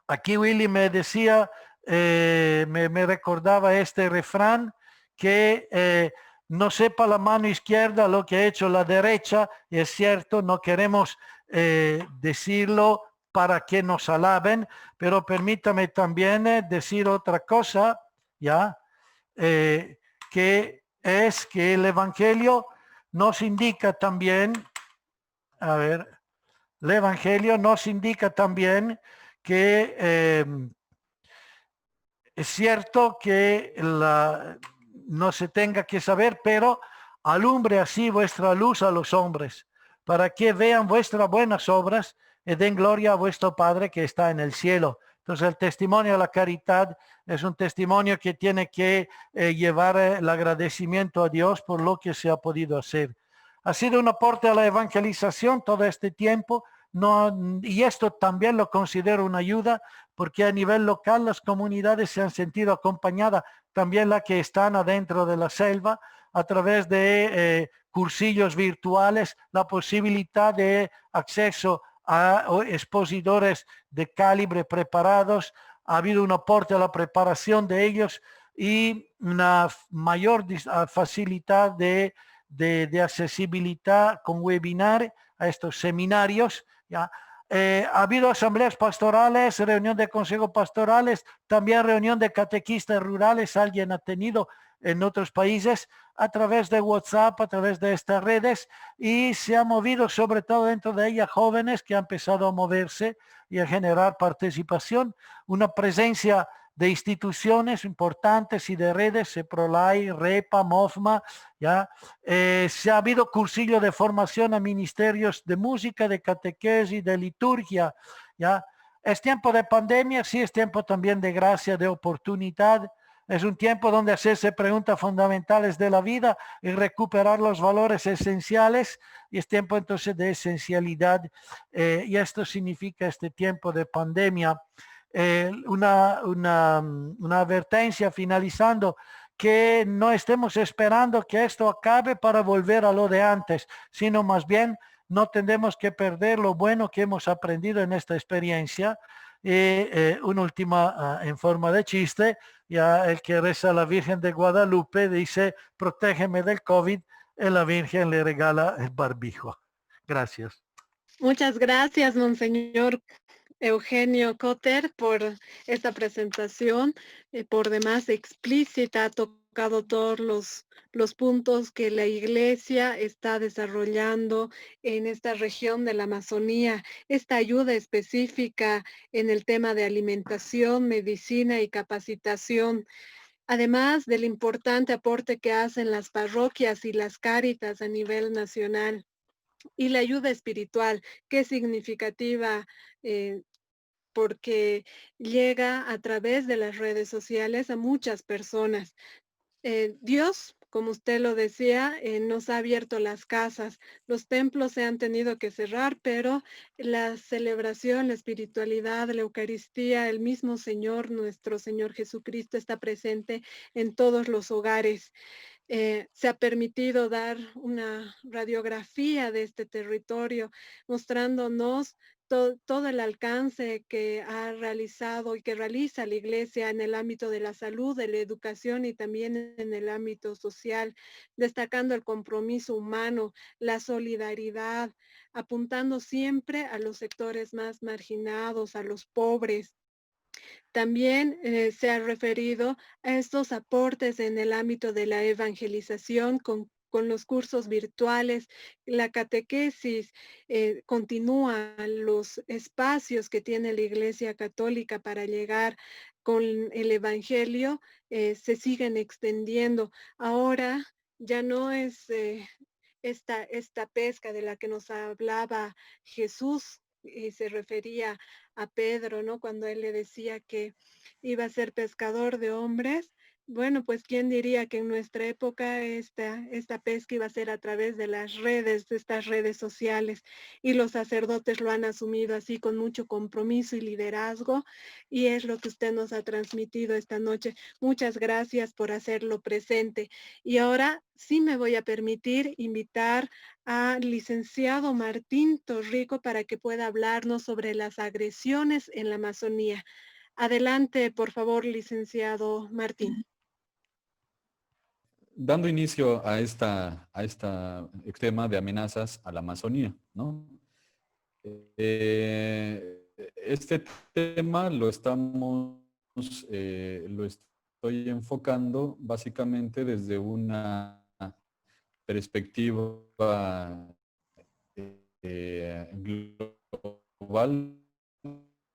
Aquí Willy me decía, me recordaba este refrán que no sepa la mano izquierda lo que ha hecho la derecha. Y es cierto, no queremos decirlo para que nos alaben, pero permítame también decir otra cosa, ¿ya? Que es que el Evangelio nos indica también, el Evangelio nos indica también que es cierto que no se tenga que saber, pero alumbre así vuestra luz a los hombres, para que vean vuestras buenas obras y den gloria a vuestro Padre que está en el cielo. Entonces el testimonio de la caridad es un testimonio que tiene que llevar el agradecimiento a Dios por lo que se ha podido hacer. Ha sido un aporte a la evangelización todo este tiempo. Y esto también lo considero una ayuda, porque a nivel local las comunidades se han sentido acompañadas, también las que están adentro de la selva, a través de cursillos virtuales, la posibilidad de acceso a expositores de calibre preparados. Ha habido un aporte a la preparación de ellos y una mayor facilidad de accesibilidad con webinar a estos seminarios. ¿Ya? Ha habido asambleas pastorales, reunión de consejos pastorales, también reunión de catequistas rurales. Alguien ha tenido en otros países a través de WhatsApp, a través de estas redes, y se ha movido sobre todo dentro de ella jóvenes que han empezado a moverse y a generar participación, una presencia de instituciones importantes y de redes, CEPROLAI, REPA, MOFMA, ¿ya? Se ha habido cursillo de formación a ministerios de música, de catequesis, de liturgia, ¿ya? Es tiempo de pandemia, sí, es tiempo también de gracia, de oportunidad. Es un tiempo donde hacerse preguntas fundamentales de la vida y recuperar los valores esenciales. Y es tiempo entonces de esencialidad. Y esto significa este tiempo de pandemia. Una advertencia finalizando, que no estemos esperando que esto acabe para volver a lo de antes, sino más bien no tenemos que perder lo bueno que hemos aprendido en esta experiencia. Y una última en forma de chiste, ya el que reza a la Virgen de Guadalupe dice, protégeme del COVID, y la Virgen le regala el barbijo. Gracias. Muchas gracias, Monseñor Eugenio Cotter, por esta presentación, por demás explícita, ha tocado todos los puntos que la Iglesia está desarrollando en esta región de la Amazonía, esta ayuda específica en el tema de alimentación, medicina y capacitación, además del importante aporte que hacen las parroquias y las cáritas a nivel nacional. Y la ayuda espiritual, qué significativa, eh, porque llega a través de las redes sociales a muchas personas. Dios, como usted lo decía, nos ha abierto las casas. Los templos se han tenido que cerrar, pero la celebración, la espiritualidad, la Eucaristía, el mismo Señor, nuestro Señor Jesucristo, está presente en todos los hogares. Se ha permitido dar una radiografía de este territorio, mostrándonos todo el alcance que ha realizado y que realiza la Iglesia en el ámbito de la salud, de la educación y también en el ámbito social, destacando el compromiso humano, la solidaridad, apuntando siempre a los sectores más marginados, a los pobres. También se ha referido a estos aportes en el ámbito de la evangelización con los cursos virtuales, la catequesis, continúa los espacios que tiene la Iglesia Católica para llegar con el Evangelio, se siguen extendiendo. Ahora ya no es esta pesca de la que nos hablaba Jesús y se refería a Pedro, ¿no? Cuando él le decía que iba a ser pescador de hombres. Bueno, pues quién diría que en nuestra época esta pesca iba a ser a través de las redes, de estas redes sociales, y los sacerdotes lo han asumido así con mucho compromiso y liderazgo, y es lo que usted nos ha transmitido esta noche. Muchas gracias por hacerlo presente. Y ahora sí me voy a permitir invitar al licenciado Martín Torrico para que pueda hablarnos sobre las agresiones en la Amazonía. Adelante, por favor, licenciado Martín. Dando inicio a esta tema de amenazas a la Amazonía, ¿no? Este tema lo estoy enfocando básicamente desde una perspectiva global,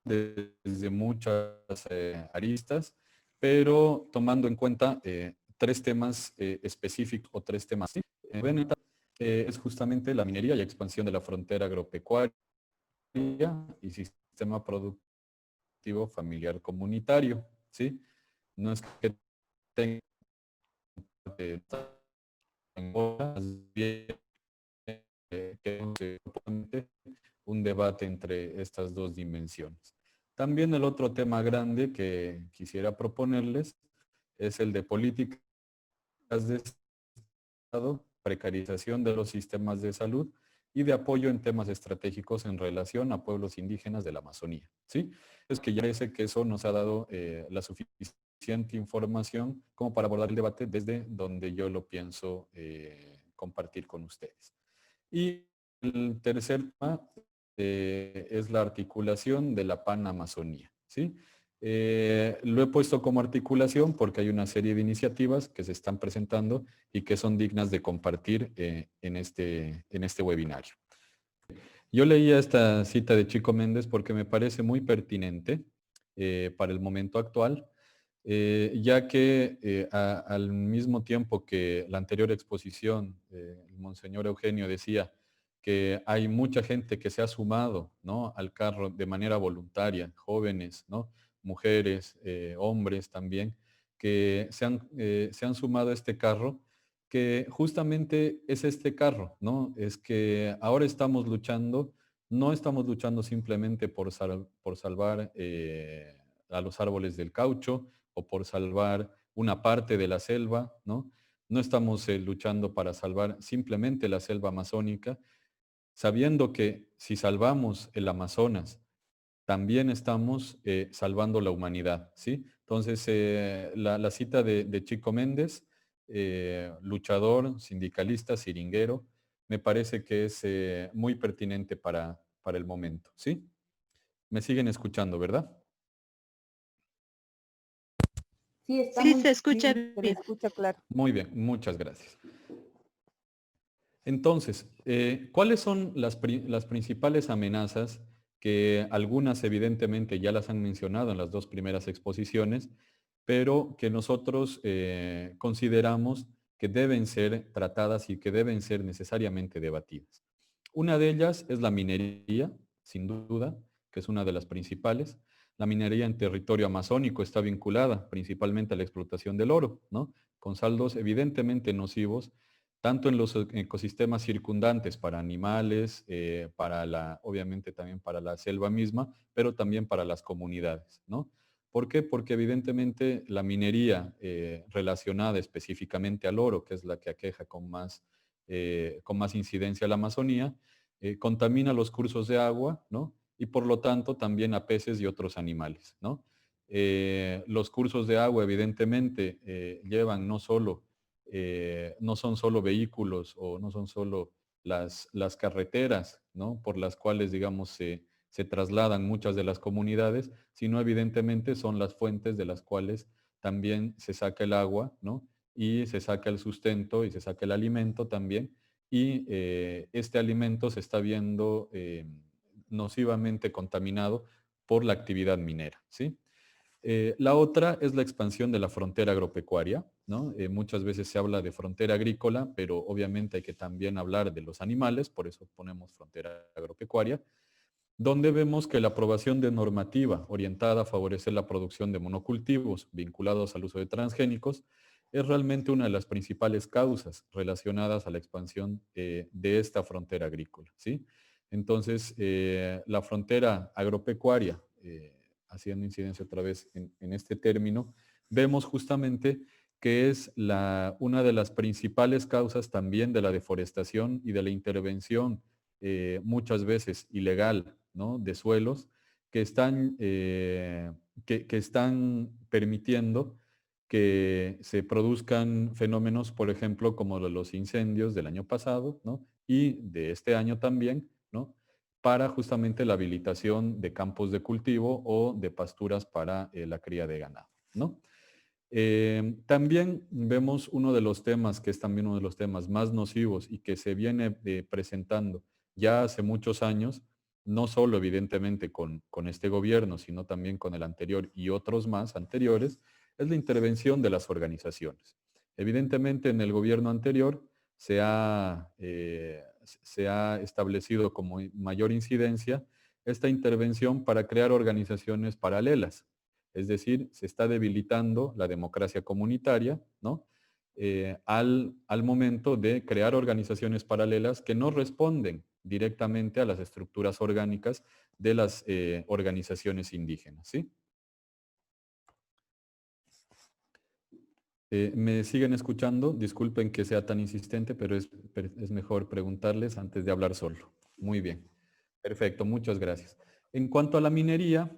desde muchas aristas, pero tomando en cuenta tres temas específicos o tres temas. Es justamente la minería y expansión de la frontera agropecuaria y sistema productivo familiar comunitario, ¿sí? No es que tenga un debate entre estas dos dimensiones. También el otro tema grande que quisiera proponerles es el de políticas de Estado, precarización de los sistemas de salud y de apoyo en temas estratégicos en relación a pueblos indígenas de la Amazonía, ¿sí? Es que ya parece que eso nos ha dado la suficiente información como para abordar el debate desde donde yo lo pienso compartir con ustedes. Y el tercer tema es la articulación de la Pan-Amazonía, ¿sí? Lo he puesto como articulación porque hay una serie de iniciativas que se están presentando y que son dignas de compartir en este webinario. Yo leía esta cita de Chico Méndez porque me parece muy pertinente para el momento actual, ya que al mismo tiempo que la anterior exposición, el Monseñor Eugenio decía que hay mucha gente que se ha sumado, ¿no?, al carro de manera voluntaria, jóvenes, ¿no?, mujeres, hombres también, que se han sumado a este carro, que justamente es este carro, ¿no? Es que ahora estamos luchando, no estamos luchando simplemente por salvar a los árboles del caucho o por salvar una parte de la selva, ¿no? No estamos luchando para salvar simplemente la selva amazónica, sabiendo que si salvamos el Amazonas, también estamos salvando la humanidad, ¿sí? Entonces, la cita de Chico Méndez, luchador, sindicalista, siringuero, me parece que es muy pertinente para el momento, ¿sí? Me siguen escuchando, ¿verdad? Sí, está Sí, muy se escucha Sí, se le bien. escucha claro. Muy bien, muchas gracias. Entonces, ¿cuáles son las principales amenazas que algunas evidentemente ya las han mencionado en las dos primeras exposiciones, pero que nosotros consideramos que deben ser tratadas y que deben ser necesariamente debatidas? Una de ellas es la minería, sin duda, que es una de las principales. La minería en territorio amazónico está vinculada principalmente a la explotación del oro, ¿no?, con saldos evidentemente nocivos tanto en los ecosistemas circundantes para animales, obviamente también para la selva misma, pero también para las comunidades, ¿no? ¿Por qué? Porque evidentemente la minería relacionada específicamente al oro, que es la que aqueja con más incidencia a la Amazonía, contamina los cursos de agua, ¿no? Y por lo tanto también a peces y otros animales, ¿no? Los cursos de agua evidentemente llevan no son solo vehículos o no son solo las carreteras, ¿no?, por las cuales, digamos, se trasladan muchas de las comunidades, sino evidentemente son las fuentes de las cuales también se saca el agua, ¿no?, y se saca el sustento y se saca el alimento también, y este alimento se está viendo nocivamente contaminado por la actividad minera, ¿sí? La otra es la expansión de la frontera agropecuaria, ¿no? Muchas veces se habla de frontera agrícola, pero obviamente hay que también hablar de los animales, por eso ponemos frontera agropecuaria, donde vemos que la aprobación de normativa orientada a favorecer la producción de monocultivos vinculados al uso de transgénicos es realmente una de las principales causas relacionadas a la expansión de esta frontera agrícola, ¿sí? Entonces, la frontera agropecuaria, haciendo incidencia otra vez en este término, vemos justamente que es una de las principales causas también de la deforestación y de la intervención muchas veces ilegal, ¿no?, de suelos que están permitiendo que se produzcan fenómenos, por ejemplo, como los incendios del año pasado, ¿no?, y de este año también, ¿no?, para justamente la habilitación de campos de cultivo o de pasturas para la cría de ganado, ¿no? También vemos uno de los temas, que es también uno de los temas más nocivos y que se viene presentando ya hace muchos años, no solo evidentemente con este gobierno, sino también con el anterior y otros más anteriores, es la intervención de las organizaciones. Evidentemente en el gobierno anterior se ha establecido como mayor incidencia esta intervención para crear organizaciones paralelas. Es decir, se está debilitando la democracia comunitaria, ¿no?, al momento de crear organizaciones paralelas que no responden directamente a las estructuras orgánicas de las organizaciones indígenas, ¿sí? ¿Me siguen escuchando? Disculpen que sea tan insistente, pero es mejor preguntarles antes de hablar solo. Muy bien. Perfecto, muchas gracias. En cuanto a la minería,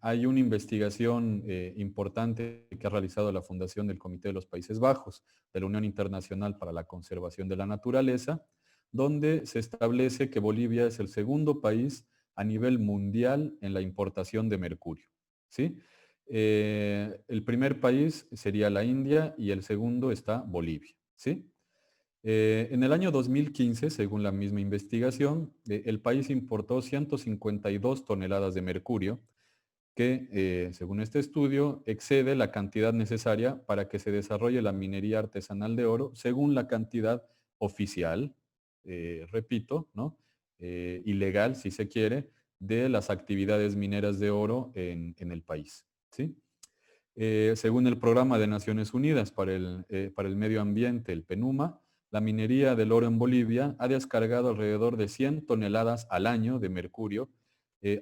hay una investigación importante que ha realizado la Fundación del Comité de los Países Bajos, de la Unión Internacional para la Conservación de la Naturaleza, donde se establece que Bolivia es el segundo país a nivel mundial en la importación de mercurio, ¿sí? El primer país sería la India y el segundo está Bolivia, ¿sí? En el año 2015, según la misma investigación, el país importó 152 toneladas de mercurio, que, según este estudio, excede la cantidad necesaria para que se desarrolle la minería artesanal de oro según la cantidad oficial, repito, ¿no? Ilegal, si se quiere, de las actividades mineras de oro en el país, ¿sí? Según el Programa de Naciones Unidas para el Medio Ambiente, el PNUMA, la minería del oro en Bolivia ha descargado alrededor de 100 toneladas al año de mercurio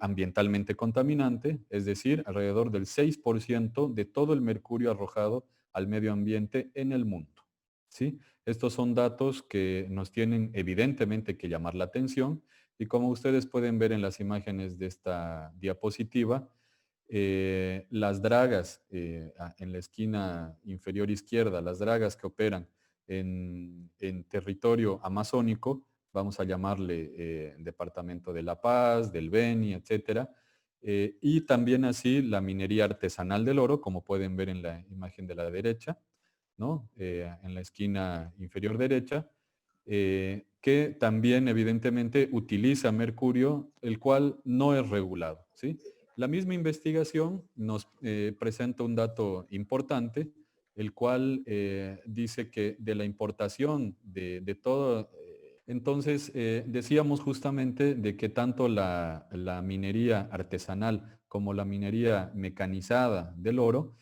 ambientalmente contaminante, es decir, alrededor del 6% de todo el mercurio arrojado al medio ambiente en el mundo, ¿sí? Estos son datos que nos tienen evidentemente que llamar la atención y como ustedes pueden ver en las imágenes de esta diapositiva, las dragas en la esquina inferior izquierda, las dragas que operan en territorio amazónico, vamos a llamarle Departamento de La Paz, del Beni, etcétera, y también así la minería artesanal del oro, como pueden ver en la imagen de la derecha, ¿no? En la esquina inferior derecha, que también evidentemente utiliza mercurio, el cual no es regulado, ¿sí? La misma investigación nos presenta un dato importante, el cual dice que de la importación de todo, entonces decíamos justamente de que tanto la minería artesanal como la minería mecanizada del oro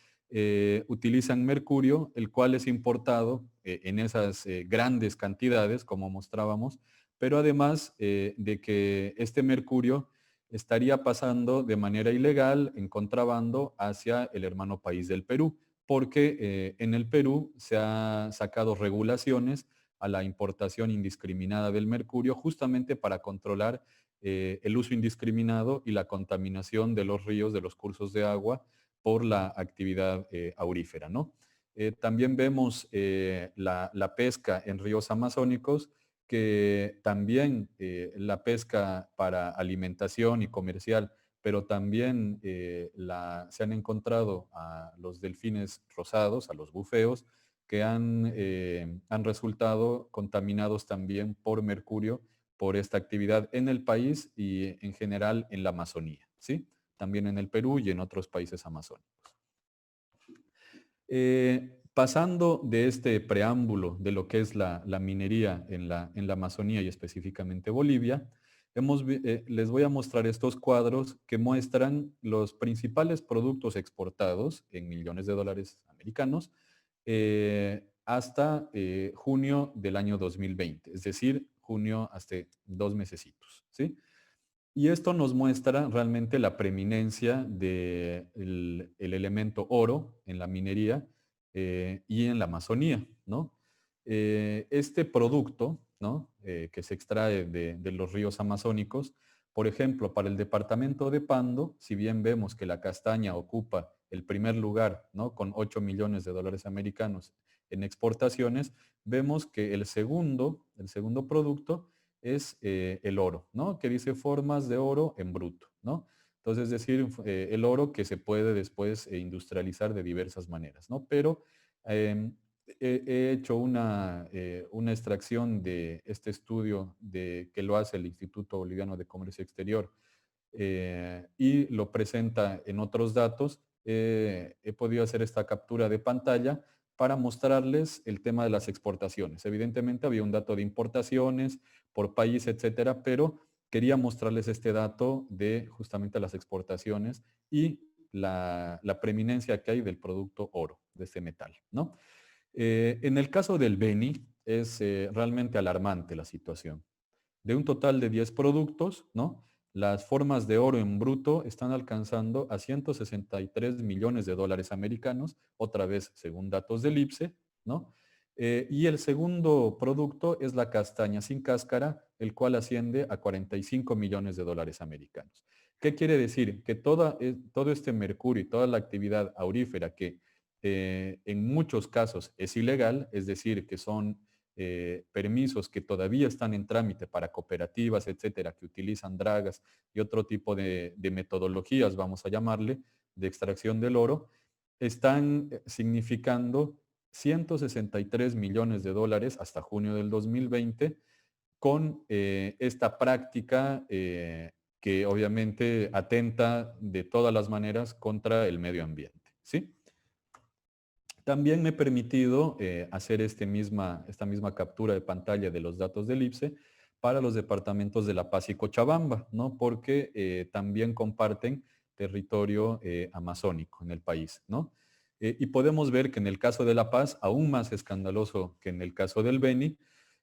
utilizan mercurio, el cual es importado en esas grandes cantidades, como mostrábamos, pero además de que este mercurio estaría pasando de manera ilegal en contrabando hacia el hermano país del Perú, porque en el Perú se han sacado regulaciones a la importación indiscriminada del mercurio justamente para controlar el uso indiscriminado y la contaminación de los ríos, de los cursos de agua por la actividad aurífera, ¿no? También vemos la pesca en ríos amazónicos, que también la pesca para alimentación y comercial, pero también se han encontrado a los delfines rosados, a los bufeos, que han resultado contaminados también por mercurio por esta actividad en el país y en general en la Amazonía, ¿sí? También en el Perú y en otros países amazónicos. Pasando de este preámbulo de lo que es la minería en la Amazonía y específicamente Bolivia, les voy a mostrar estos cuadros que muestran los principales productos exportados en millones de dólares americanos hasta junio del año 2020, es decir, junio hasta 2 mesecitos, ¿sí? Y esto nos muestra realmente la preeminencia del elemento oro en la minería y en la Amazonía, ¿no? Este producto, ¿no? Que se extrae de los ríos amazónicos, por ejemplo, para el departamento de Pando, si bien vemos que la castaña ocupa el primer lugar, ¿no? Con 8 millones de dólares americanos en exportaciones, vemos que el segundo producto es el oro, ¿no? Que dice formas de oro en bruto, ¿no? Entonces, es decir, el oro que se puede después industrializar de diversas maneras, ¿no? Pero he hecho una extracción de este estudio que lo hace el Instituto Boliviano de Comercio Exterior y lo presenta en otros datos. He podido hacer esta captura de pantalla para mostrarles el tema de las exportaciones. Evidentemente había un dato de importaciones por país, etcétera, pero quería mostrarles este dato de justamente las exportaciones y la preeminencia que hay del producto oro, de este metal, ¿no? En el caso del Beni es realmente alarmante la situación. De un total de 10 productos, ¿no? Las formas de oro en bruto están alcanzando a 163 millones de dólares americanos, otra vez según datos del IPSE, ¿no? Y el segundo producto es la castaña sin cáscara, el cual asciende a 45 millones de dólares americanos. ¿Qué quiere decir? Que todo este mercurio y toda la actividad aurífera que en muchos casos es ilegal, es decir, que son permisos que todavía están en trámite para cooperativas, etcétera, que utilizan dragas y otro tipo de metodologías, vamos a llamarle, de extracción del oro, están significando 163 millones de dólares hasta junio del 2020 con esta práctica que obviamente atenta de todas las maneras contra el medio ambiente, ¿sí? También me he permitido hacer esta misma captura de pantalla de los datos del IPSE para los departamentos de La Paz y Cochabamba, ¿no? Porque también comparten territorio amazónico en el país, ¿no? Y podemos ver que en el caso de La Paz, aún más escandaloso que en el caso del Beni,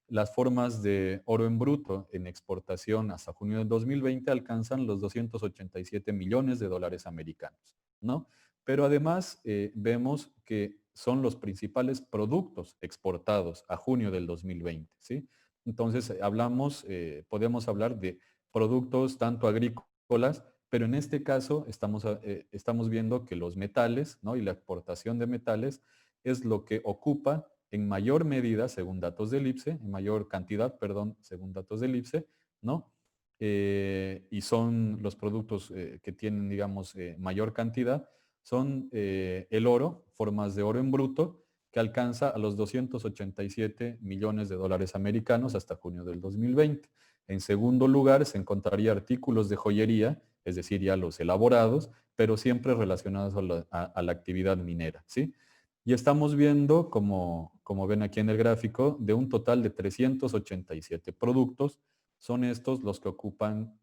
las formas de oro en bruto en exportación hasta junio del 2020 alcanzan los 287 millones de dólares americanos, ¿no? Pero además vemos que son los principales productos exportados a junio del 2020, ¿sí? Entonces podemos hablar de productos tanto agrícolas, pero en este caso estamos viendo que los metales, ¿no? Y la exportación de metales es lo que ocupa en mayor medida, según datos del IPSE, en mayor cantidad, perdón, según datos del IPSE, ¿no? Y son los productos que tienen, digamos, mayor cantidad, son el oro, formas de oro en bruto, que alcanza a los 287 millones de dólares americanos hasta junio del 2020. En segundo lugar, se encontraría artículos de joyería, es decir, ya los elaborados, pero siempre relacionados a la actividad minera, ¿sí? Y estamos viendo, como ven aquí en el gráfico, de un total de 387 productos, son estos los que ocupan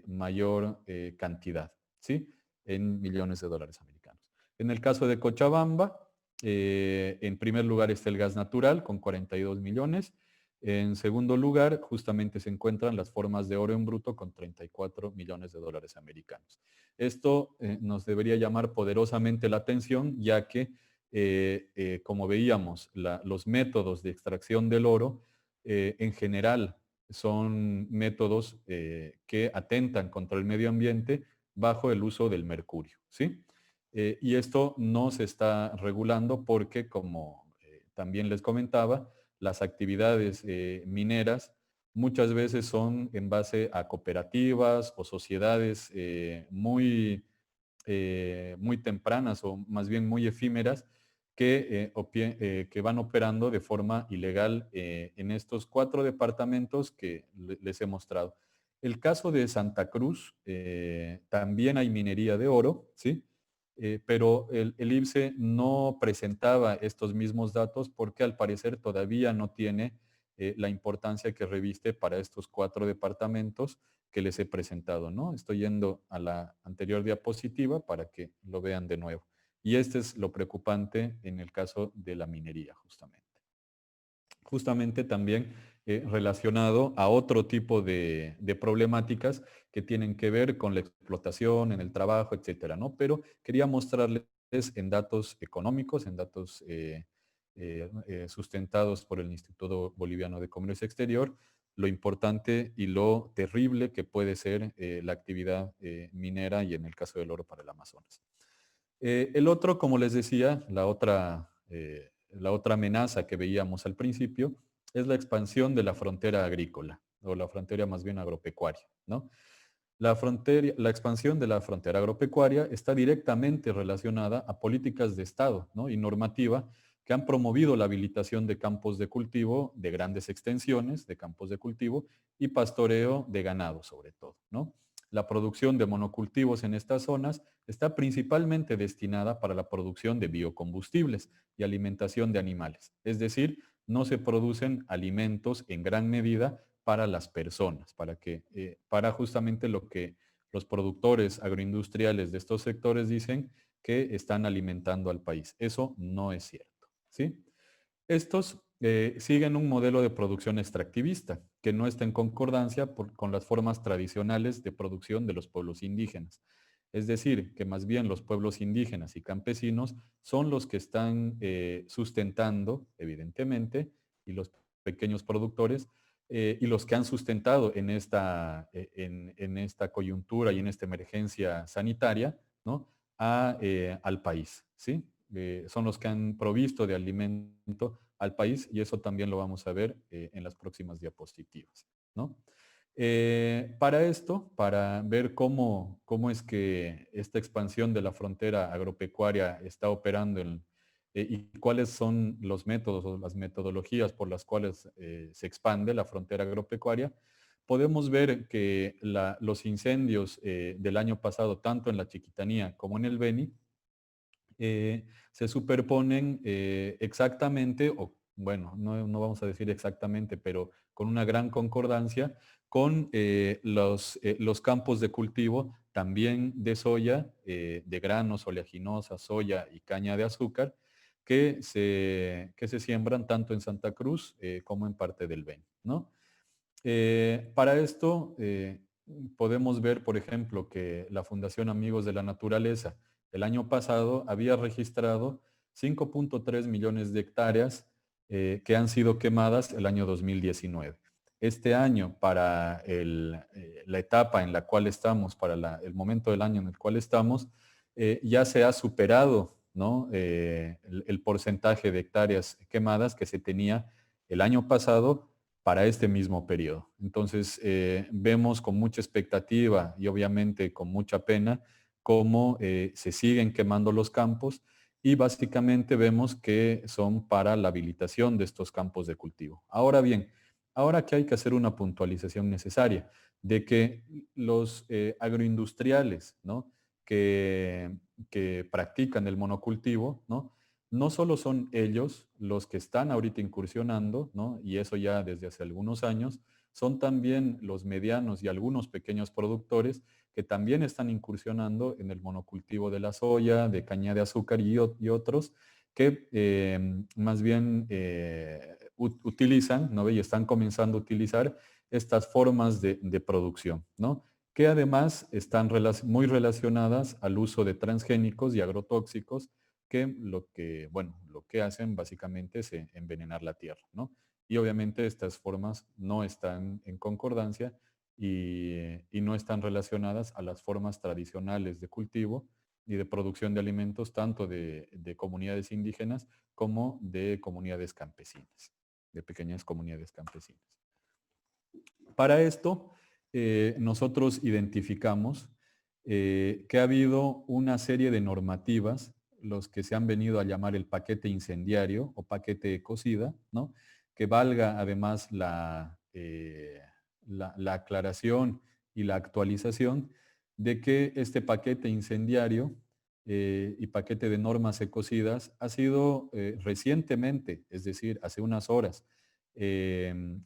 mayor cantidad, ¿sí? En millones de dólares americanos. En el caso de Cochabamba, en primer lugar está el gas natural con 42 millones. En segundo lugar, justamente se encuentran las formas de oro en bruto con 34 millones de dólares americanos. Esto nos debería llamar poderosamente la atención, ya que como veíamos, los métodos de extracción del oro en general son métodos que atentan contra el medio ambiente bajo el uso del mercurio, ¿sí? Y esto no se está regulando porque, como también les comentaba, las actividades mineras muchas veces son en base a cooperativas o sociedades muy tempranas o más bien muy efímeras que van operando de forma ilegal en estos 4 departamentos que les he mostrado. El caso de Santa Cruz, también hay minería de oro, ¿sí? Pero el IPSE no presentaba estos mismos datos porque al parecer todavía no tiene la importancia que reviste para estos 4 departamentos que les he presentado, ¿no? Estoy yendo a la anterior diapositiva para que lo vean de nuevo. Y este es lo preocupante en el caso de la minería, justamente. Justamente también relacionado a otro tipo de problemáticas que tienen que ver con la explotación, en el trabajo, etcétera, ¿no? Pero quería mostrarles en datos económicos, en datos sustentados por el Instituto Boliviano de Comercio Exterior, lo importante y lo terrible que puede ser la actividad minera y en el caso del oro para el Amazonas. El otro, como les decía, la otra amenaza que veíamos al principio es la expansión de la frontera agrícola, o la frontera más bien agropecuaria, ¿no? La expansión de la frontera agropecuaria está directamente relacionada a políticas de Estado, ¿no? Y normativa que han promovido la habilitación de campos de cultivo de grandes extensiones, de campos de cultivo y pastoreo de ganado sobre todo, ¿no? La producción de monocultivos en estas zonas está principalmente destinada para la producción de biocombustibles y alimentación de animales. Es decir, no se producen alimentos en gran medida para las personas, para justamente lo que los productores agroindustriales de estos sectores dicen que están alimentando al país. Eso no es cierto, ¿sí? Estos siguen un modelo de producción extractivista que no está en concordancia con las formas tradicionales de producción de los pueblos indígenas. Es decir, que más bien los pueblos indígenas y campesinos son los que están sustentando, evidentemente, y los pequeños productores, y los que han sustentado en esta coyuntura y en esta emergencia sanitaria, ¿no? Al país, ¿sí? son los que han provisto de alimento al país, y eso también lo vamos a ver en las próximas diapositivas, ¿no? Para esto, para ver cómo es que esta expansión de la frontera agropecuaria está operando y cuáles son los métodos o las metodologías por las cuales se expande la frontera agropecuaria, podemos ver que los incendios del año pasado, tanto en la Chiquitanía como en el Beni, se superponen exactamente, o bueno, no vamos a decir exactamente, pero con una gran concordancia con los campos de cultivo también de soya, de granos, oleaginosa, soya y caña de azúcar, que se siembran tanto en Santa Cruz como en parte del Beni, ¿no? Para esto podemos ver, por ejemplo, que la Fundación Amigos de la Naturaleza el año pasado había registrado 5.3 millones de hectáreas que han sido quemadas el año 2019. Este año, para la etapa en la cual estamos, para el momento del año en el cual estamos, ya se ha superado, ¿no? El porcentaje de hectáreas quemadas que se tenía el año pasado para este mismo periodo. Entonces, vemos con mucha expectativa y obviamente con mucha pena cómo se siguen quemando los campos, y básicamente vemos que son para la habilitación de estos campos de cultivo. Ahora bien, ahora que hay que hacer una puntualización necesaria de que los agroindustriales, ¿no? que practican el monocultivo, no solo son ellos los que están ahorita incursionando, ¿no? Y eso ya desde hace algunos años, son también los medianos y algunos pequeños productores que también están incursionando en el monocultivo de la soya, de caña de azúcar y otros que más bien utilizan, ¿no? Y están comenzando a utilizar estas formas de producción, ¿no? Que además están muy relacionadas al uso de transgénicos y agrotóxicos, que lo que hacen básicamente es envenenar la tierra, ¿no? Y obviamente estas formas no están en concordancia y no están relacionadas a las formas tradicionales de cultivo y de producción de alimentos, tanto de comunidades indígenas como de comunidades campesinas, de pequeñas comunidades campesinas. Para esto, nosotros identificamos que ha habido una serie de normativas, los que se han venido a llamar el paquete incendiario o paquete ecocida, ¿no? Que valga además la aclaración y la actualización de que este paquete incendiario y paquete de normas ecocidas ha sido recientemente, es decir, hace unas horas,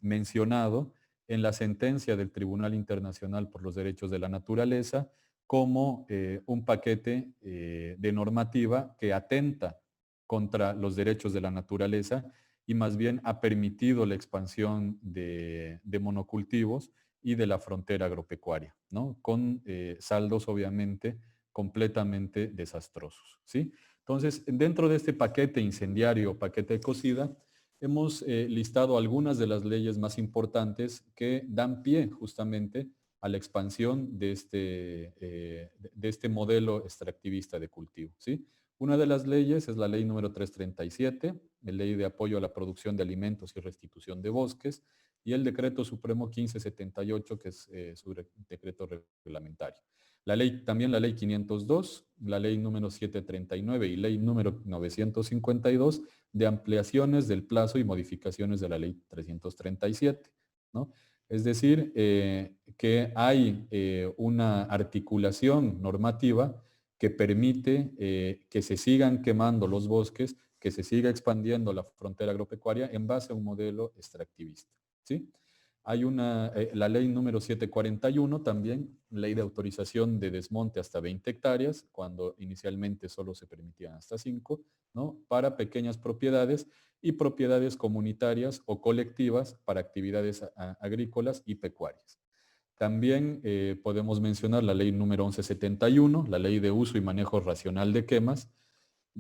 mencionado en la sentencia del Tribunal Internacional por los Derechos de la Naturaleza como un paquete de normativa que atenta contra los derechos de la naturaleza y más bien ha permitido la expansión de monocultivos y de la frontera agropecuaria, ¿no? Con saldos obviamente completamente desastrosos, ¿sí? Entonces, dentro de este paquete incendiario, paquete ecocida, hemos listado algunas de las leyes más importantes que dan pie justamente a la expansión de este modelo extractivista de cultivo, ¿sí? Una de las leyes es la ley número 337, la ley de apoyo a la producción de alimentos y restitución de bosques, y el decreto supremo 1578, que es su decreto reglamentario. También la ley 502, la ley número 739 y ley número 952 de ampliaciones del plazo y modificaciones de la ley 337, ¿no? Es decir, que hay una articulación normativa que permite que se sigan quemando los bosques, que se siga expandiendo la frontera agropecuaria en base a un modelo extractivista, ¿sí? Hay la ley número 741 también, ley de autorización de desmonte hasta 20 hectáreas, cuando inicialmente solo se permitían hasta 5, ¿no? Para pequeñas propiedades y propiedades comunitarias o colectivas para actividades agrícolas y pecuarias. También podemos mencionar la ley número 1171, la ley de uso y manejo racional de quemas,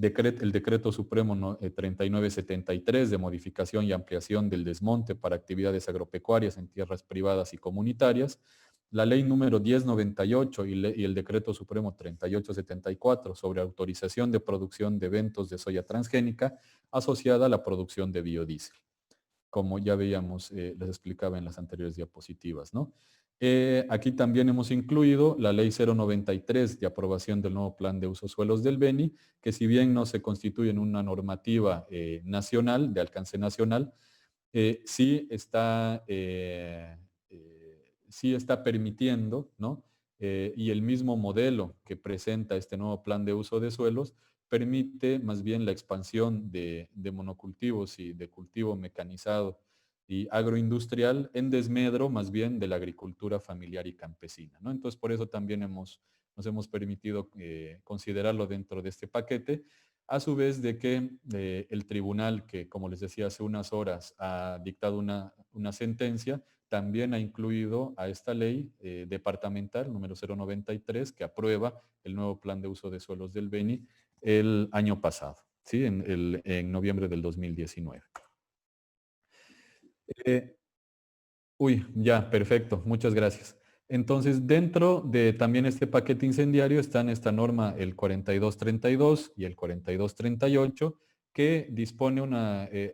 el decreto supremo 3973 de modificación y ampliación del desmonte para actividades agropecuarias en tierras privadas y comunitarias, la ley número 1098 y el decreto supremo 3874 sobre autorización de producción de eventos de soya transgénica asociada a la producción de biodiesel, como ya veíamos, les explicaba en las anteriores diapositivas, ¿no? Aquí también hemos incluido la ley 093 de aprobación del nuevo plan de uso suelos del Beni, que si bien no se constituye en una normativa nacional, de alcance nacional, sí está permitiendo, ¿no? Y el mismo modelo que presenta este nuevo plan de uso de suelos permite más bien la expansión de monocultivos y de cultivo mecanizado y agroindustrial en desmedro más bien de la agricultura familiar y campesina, ¿no? Entonces, por eso también nos hemos permitido considerarlo dentro de este paquete, a su vez de que el tribunal, que como les decía hace unas horas, ha dictado una sentencia, también ha incluido a esta ley departamental número 093 que aprueba el nuevo plan de uso de suelos del Beni el año pasado, ¿sí? En noviembre del 2019. Ya, perfecto, muchas gracias. Entonces, dentro de también este paquete incendiario están esta norma, el 4232 y el 4238, que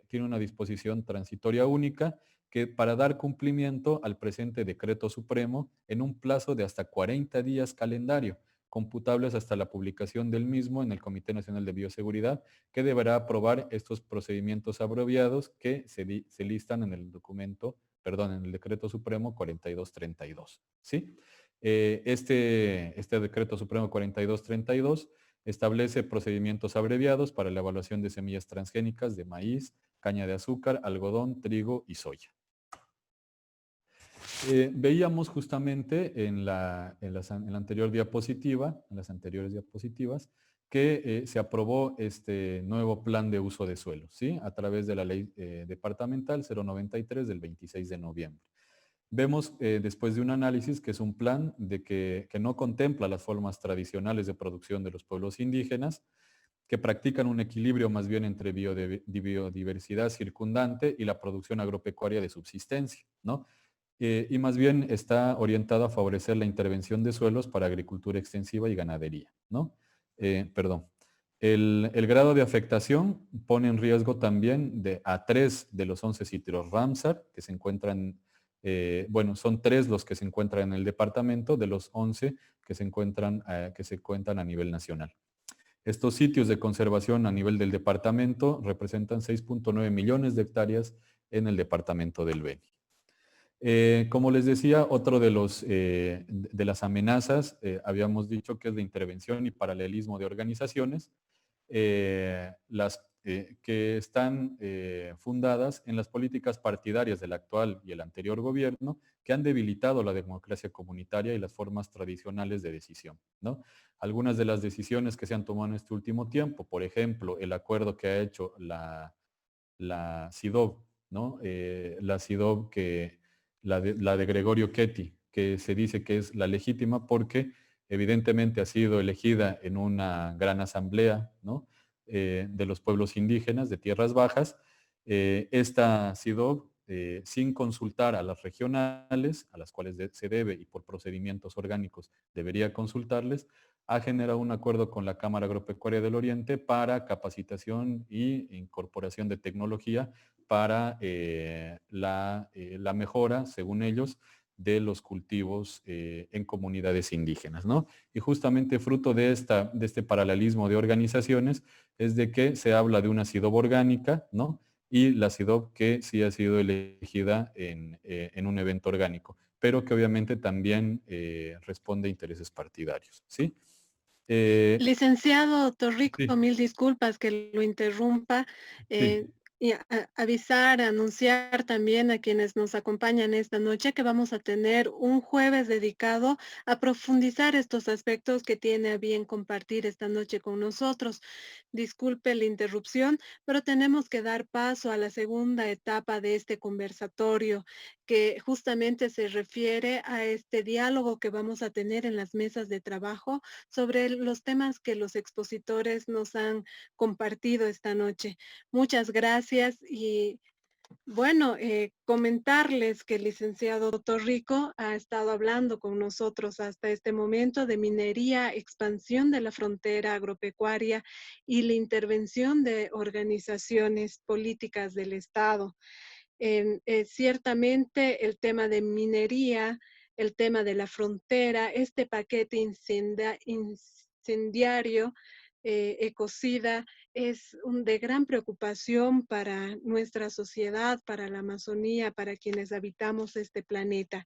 tiene una disposición transitoria única que para dar cumplimiento al presente decreto supremo en un plazo de hasta 40 días calendario, computables hasta la publicación del mismo en el Comité Nacional de Bioseguridad, que deberá aprobar estos procedimientos abreviados que se listan en el documento, perdón, en el decreto supremo 4232, ¿sí? Este decreto supremo 4232 establece procedimientos abreviados para la evaluación de semillas transgénicas de maíz, caña de azúcar, algodón, trigo y soya. Veíamos justamente en las anteriores diapositivas, que se aprobó este nuevo plan de uso de suelos, ¿sí? A través de la ley departamental 093 del 26 de noviembre. Vemos después de un análisis que es un plan que no contempla las formas tradicionales de producción de los pueblos indígenas, que practican un equilibrio más bien entre biodiversidad circundante y la producción agropecuaria de subsistencia, ¿no? Y más bien está orientado a favorecer la intervención de suelos para agricultura extensiva y ganadería, ¿no? Perdón. El grado de afectación pone en riesgo también a 3 de los 11 sitios Ramsar que se encuentran, son 3 los que se encuentran en el departamento de los 11 que se cuentan a nivel nacional. Estos sitios de conservación a nivel del departamento representan 6.9 millones de hectáreas en el departamento del Beni. Como les decía, otro de las amenazas, habíamos dicho que es la intervención y paralelismo de organizaciones, que están fundadas en las políticas partidarias del actual y el anterior gobierno, que han debilitado la democracia comunitaria y las formas tradicionales de decisión, ¿no? Algunas de las decisiones que se han tomado en este último tiempo, por ejemplo, el acuerdo que ha hecho la CIDOB, ¿no? La CIDOB la de Gregorio Ketty, que se dice que es la legítima porque evidentemente ha sido elegida en una gran asamblea, ¿no? De los pueblos indígenas de tierras bajas. Esta CIDOB, sin consultar a las regionales, a las cuales se debe y por procedimientos orgánicos debería consultarles, ha generado un acuerdo con la Cámara Agropecuaria del Oriente para capacitación e incorporación de tecnología para la mejora, según ellos, de los cultivos en comunidades indígenas, ¿no? Y justamente fruto de este paralelismo de organizaciones es de que se habla de una CIDOB orgánica, ¿no? Y la CIDOB que sí ha sido elegida en un evento orgánico, pero que obviamente también responde a intereses partidarios, ¿sí? Licenciado Torrico, Sí, mil disculpas que lo interrumpa. sí. Y avisar, anunciar también a quienes nos acompañan esta noche que vamos a tener un jueves dedicado a profundizar estos aspectos que tiene a bien compartir esta noche con nosotros. Disculpe la interrupción, pero tenemos que dar paso a la segunda etapa de este conversatorio, que justamente se refiere a este diálogo que vamos a tener en las mesas de trabajo sobre los temas que los expositores nos han compartido esta noche. Muchas gracias y Bueno, comentarles que el licenciado Torrico ha estado hablando con nosotros hasta este momento de minería, expansión de la frontera agropecuaria y la intervención de organizaciones políticas del Estado. Ciertamente el tema de minería, el tema de la frontera, este paquete incendiario, ecocida, es de gran preocupación para nuestra sociedad, para la Amazonía, para quienes habitamos este planeta.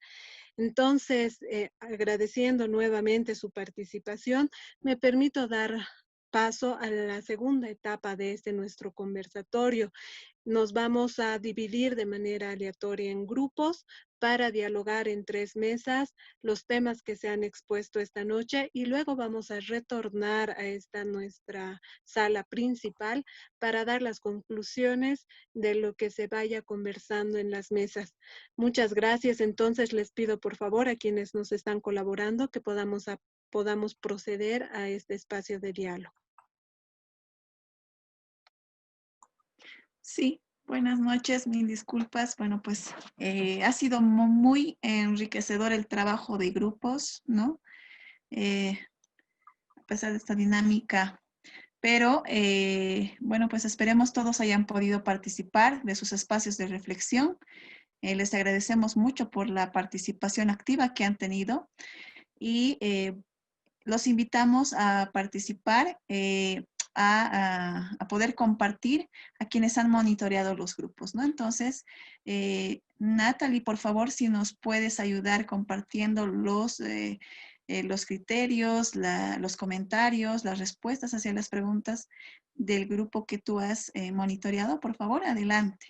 Entonces, agradeciendo nuevamente su participación, me permito dar paso a la segunda etapa de este nuestro conversatorio. Nos vamos a dividir de manera aleatoria en grupos para dialogar en 3 mesas los temas que se han expuesto esta noche y luego vamos a retornar a esta nuestra sala principal para dar las conclusiones de lo que se vaya conversando en las mesas. Muchas gracias. Entonces les pido por favor a quienes nos están colaborando que podamos proceder a este espacio de diálogo. Sí, buenas noches, mil disculpas. Bueno, pues ha sido muy enriquecedor el trabajo de grupos, ¿no? A pesar de esta dinámica. Pero, bueno, pues esperemos todos hayan podido participar de sus espacios de reflexión. Les agradecemos mucho por la participación activa que han tenido y los invitamos a participar, a poder compartir a quienes han monitoreado los grupos, ¿no? Entonces, Natalie, por favor, si nos puedes ayudar compartiendo los criterios, los comentarios, las respuestas hacia las preguntas del grupo que tú has monitoreado, por favor, adelante.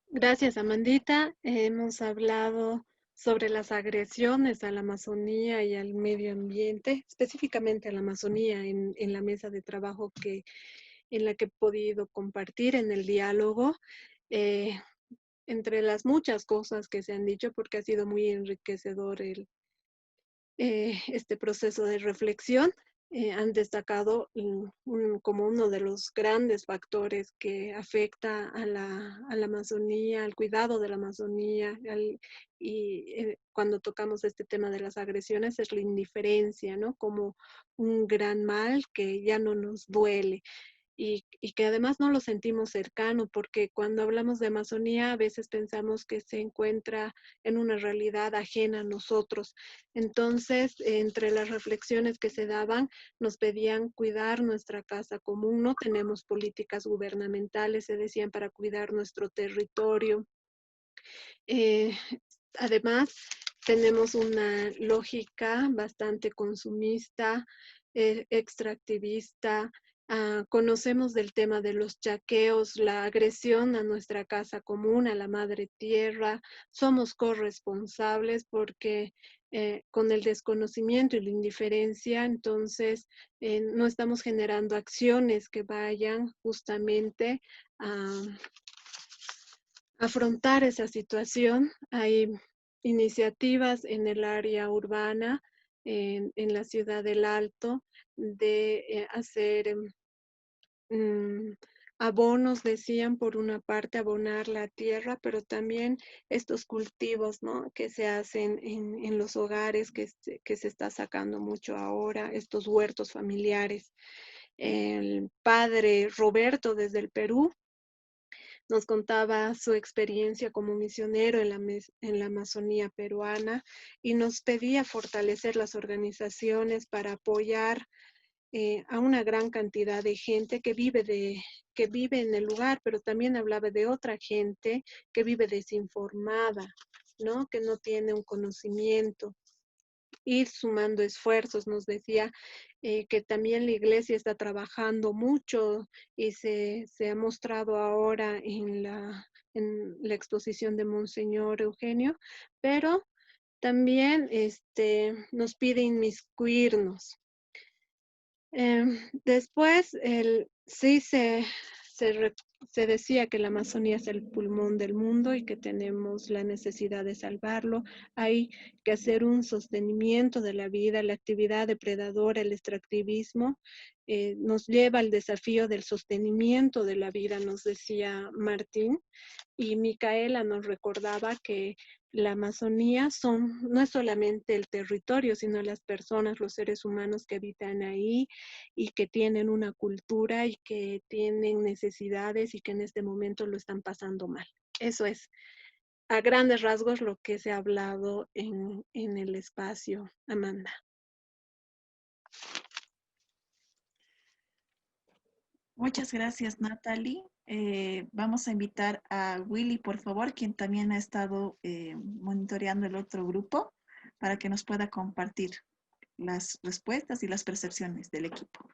Gracias, Amandita. Hemos hablado sobre las agresiones a la Amazonía y al medio ambiente, específicamente a la Amazonía en la mesa de trabajo en la que he podido compartir en el diálogo, eh, entre las muchas cosas que se han dicho, porque ha sido muy enriquecedor este proceso de reflexión. Han destacado como uno de los grandes factores que afecta a la Amazonía, al cuidado de la Amazonía, cuando tocamos este tema de las agresiones es la indiferencia, ¿no? Como un gran mal que ya no nos duele. Y que además no lo sentimos cercano, porque cuando hablamos de Amazonía a veces pensamos que se encuentra en una realidad ajena a nosotros. Entonces, entre las reflexiones que se daban, nos pedían cuidar nuestra casa común, no tenemos políticas gubernamentales, se decían, para cuidar nuestro territorio. Eh, Además, tenemos una lógica bastante consumista, extractivista. Conocemos del tema de los chaqueos, la agresión a nuestra casa común, a la madre tierra. Somos corresponsables porque con el desconocimiento y la indiferencia, entonces no estamos generando acciones que vayan justamente a afrontar esa situación. Hay iniciativas en el área urbana, en la ciudad del Alto, de hacer abonos, decían, por una parte, abonar la tierra, pero también estos cultivos, ¿no? Que se hacen en los hogares, que se está sacando mucho ahora, estos huertos familiares. El padre Roberto desde el Perú nos contaba su experiencia como misionero en la Amazonía peruana y nos pedía fortalecer las organizaciones para apoyar a una gran cantidad de gente que vive en el lugar, pero también hablaba de otra gente que vive desinformada, ¿no? Que no tiene un conocimiento. Ir sumando esfuerzos, nos decía que también la iglesia está trabajando mucho y se ha mostrado ahora en la exposición de Monseñor Eugenio, pero también nos pide inmiscuirnos. Después sí se decía que la Amazonía es el pulmón del mundo y que tenemos la necesidad de salvarlo. Hay que hacer un sostenimiento de la vida, la actividad depredadora, el extractivismo, nos lleva al desafío del sostenimiento de la vida, nos decía Martín. Y Micaela nos recordaba que la Amazonía no es solamente el territorio, sino las personas, los seres humanos que habitan ahí y que tienen una cultura y que tienen necesidades y que en este momento lo están pasando mal. Eso es a grandes rasgos lo que se ha hablado en el espacio, Amanda. Muchas gracias, Natalie. Vamos a invitar a Willy, por favor, quien también ha estado monitoreando el otro grupo, para que nos pueda compartir las respuestas y las percepciones del equipo.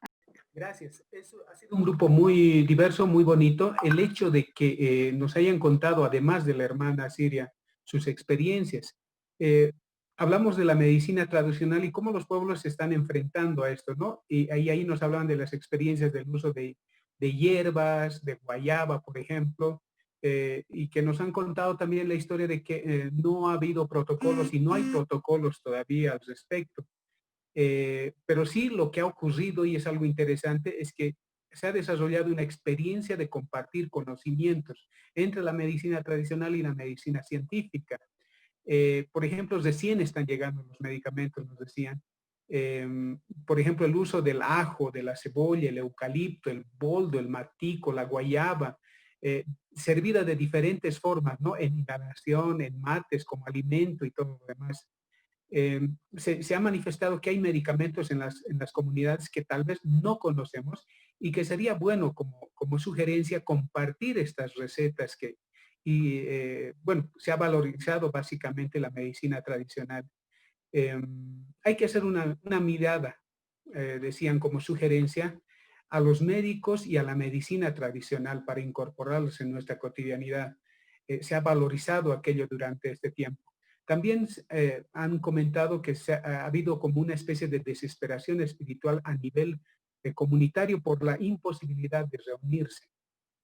Gracias. Eso ha sido un grupo muy diverso, muy bonito. El hecho de que nos hayan contado, además de la hermana Siria, sus experiencias. Hablamos de la medicina tradicional y cómo los pueblos se están enfrentando a esto, ¿no? Y ahí nos hablaban de las experiencias del uso de hierbas, de guayaba, por ejemplo, y que nos han contado también la historia de que no ha habido protocolos y no hay protocolos todavía al respecto. Pero sí lo que ha ocurrido, y es algo interesante, es que se ha desarrollado una experiencia de compartir conocimientos entre la medicina tradicional y la medicina científica. Por ejemplo, recién están llegando los medicamentos, nos decían. Por ejemplo, el uso del ajo, de la cebolla, el eucalipto, el boldo, el matico, la guayaba, servida de diferentes formas, ¿no? En inhalación, en mates, como alimento y todo lo demás. Se ha manifestado que hay medicamentos en las comunidades que tal vez no conocemos y que sería bueno como sugerencia compartir estas recetas bueno, se ha valorizado básicamente la medicina tradicional. Hay que hacer una mirada, decían como sugerencia, a los médicos y a la medicina tradicional para incorporarlos en nuestra cotidianidad. Se ha valorizado aquello durante este tiempo. También han comentado que ha habido como una especie de desesperación espiritual a nivel comunitario por la imposibilidad de reunirse.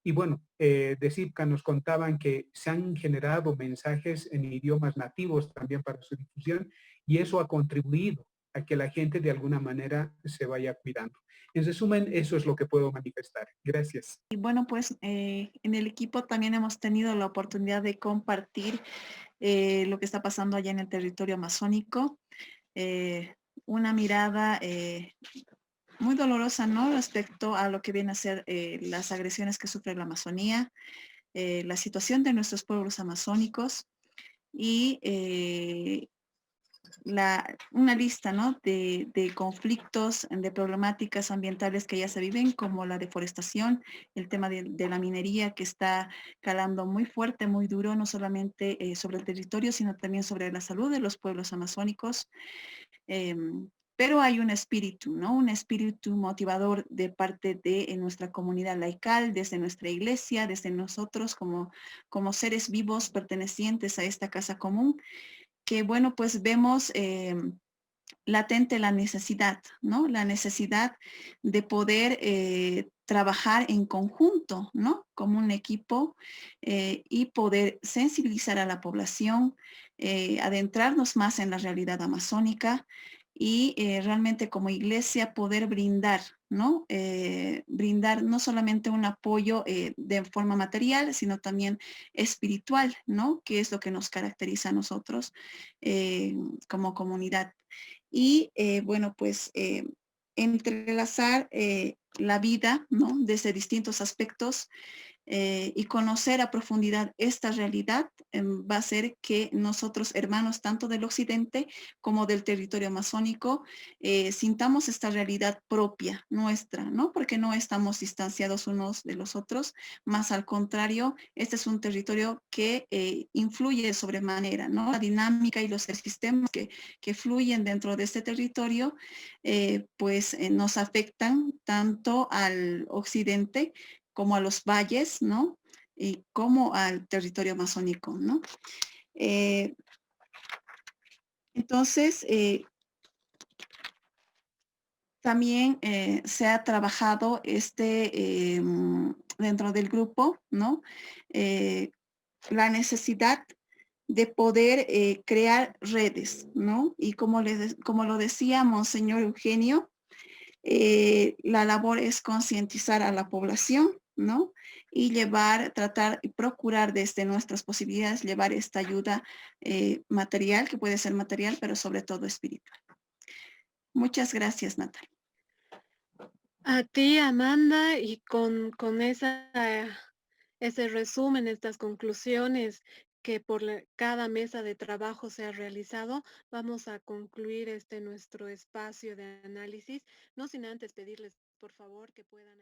Y bueno, de CIPCA nos contaban que se han generado mensajes en idiomas nativos también para su difusión y eso ha contribuido a que la gente de alguna manera se vaya cuidando. En resumen, eso es lo que puedo manifestar. Gracias. Y bueno, pues en el equipo también hemos tenido la oportunidad de compartir lo que está pasando allá en el territorio amazónico. Una mirada muy dolorosa, ¿no? Respecto a lo que viene a ser las agresiones que sufre la Amazonía, la situación de nuestros pueblos amazónicos y una lista, ¿no? de conflictos, de problemáticas ambientales que ya se viven, como la deforestación, el tema de la minería que está calando muy fuerte, muy duro, no solamente sobre el territorio, sino también sobre la salud de los pueblos amazónicos. Pero hay un espíritu, ¿no? Un espíritu motivador de parte de nuestra comunidad laical, desde nuestra iglesia, desde nosotros como seres vivos pertenecientes a esta casa común, que bueno, pues vemos latente la necesidad, ¿no? La necesidad de poder trabajar en conjunto, ¿no? Como un equipo y poder sensibilizar a la población, adentrarnos más en la realidad amazónica y realmente como iglesia poder brindar, ¿no? Brindar no solamente un apoyo de forma material, sino también espiritual, ¿no? Que es lo que nos caracteriza a nosotros como comunidad. Y bueno, pues entrelazar la vida, ¿no? Desde distintos aspectos y conocer a profundidad esta realidad va a hacer que nosotros, hermanos, tanto del occidente como del territorio amazónico, sintamos esta realidad propia nuestra, ¿no? Porque no estamos distanciados unos de los otros, más al contrario, este es un territorio que influye de sobremanera, ¿no? La dinámica y los sistemas que fluyen dentro de este territorio, pues nos afectan tanto al occidente como a los valles, ¿no? Y como al territorio amazónico, ¿no? Entonces, también se ha trabajado dentro del grupo, ¿no? La necesidad de poder crear redes, ¿no? Y como lo decía Monseñor Eugenio, la labor es concientizar a la población, ¿no? Y tratar y procurar desde nuestras posibilidades llevar esta ayuda material, que puede ser material, pero sobre todo espiritual. Muchas gracias, Natalia. A ti, Amanda, y con ese resumen, estas conclusiones que por cada mesa de trabajo se ha realizado, vamos a concluir nuestro espacio de análisis, no sin antes pedirles, por favor, que puedan...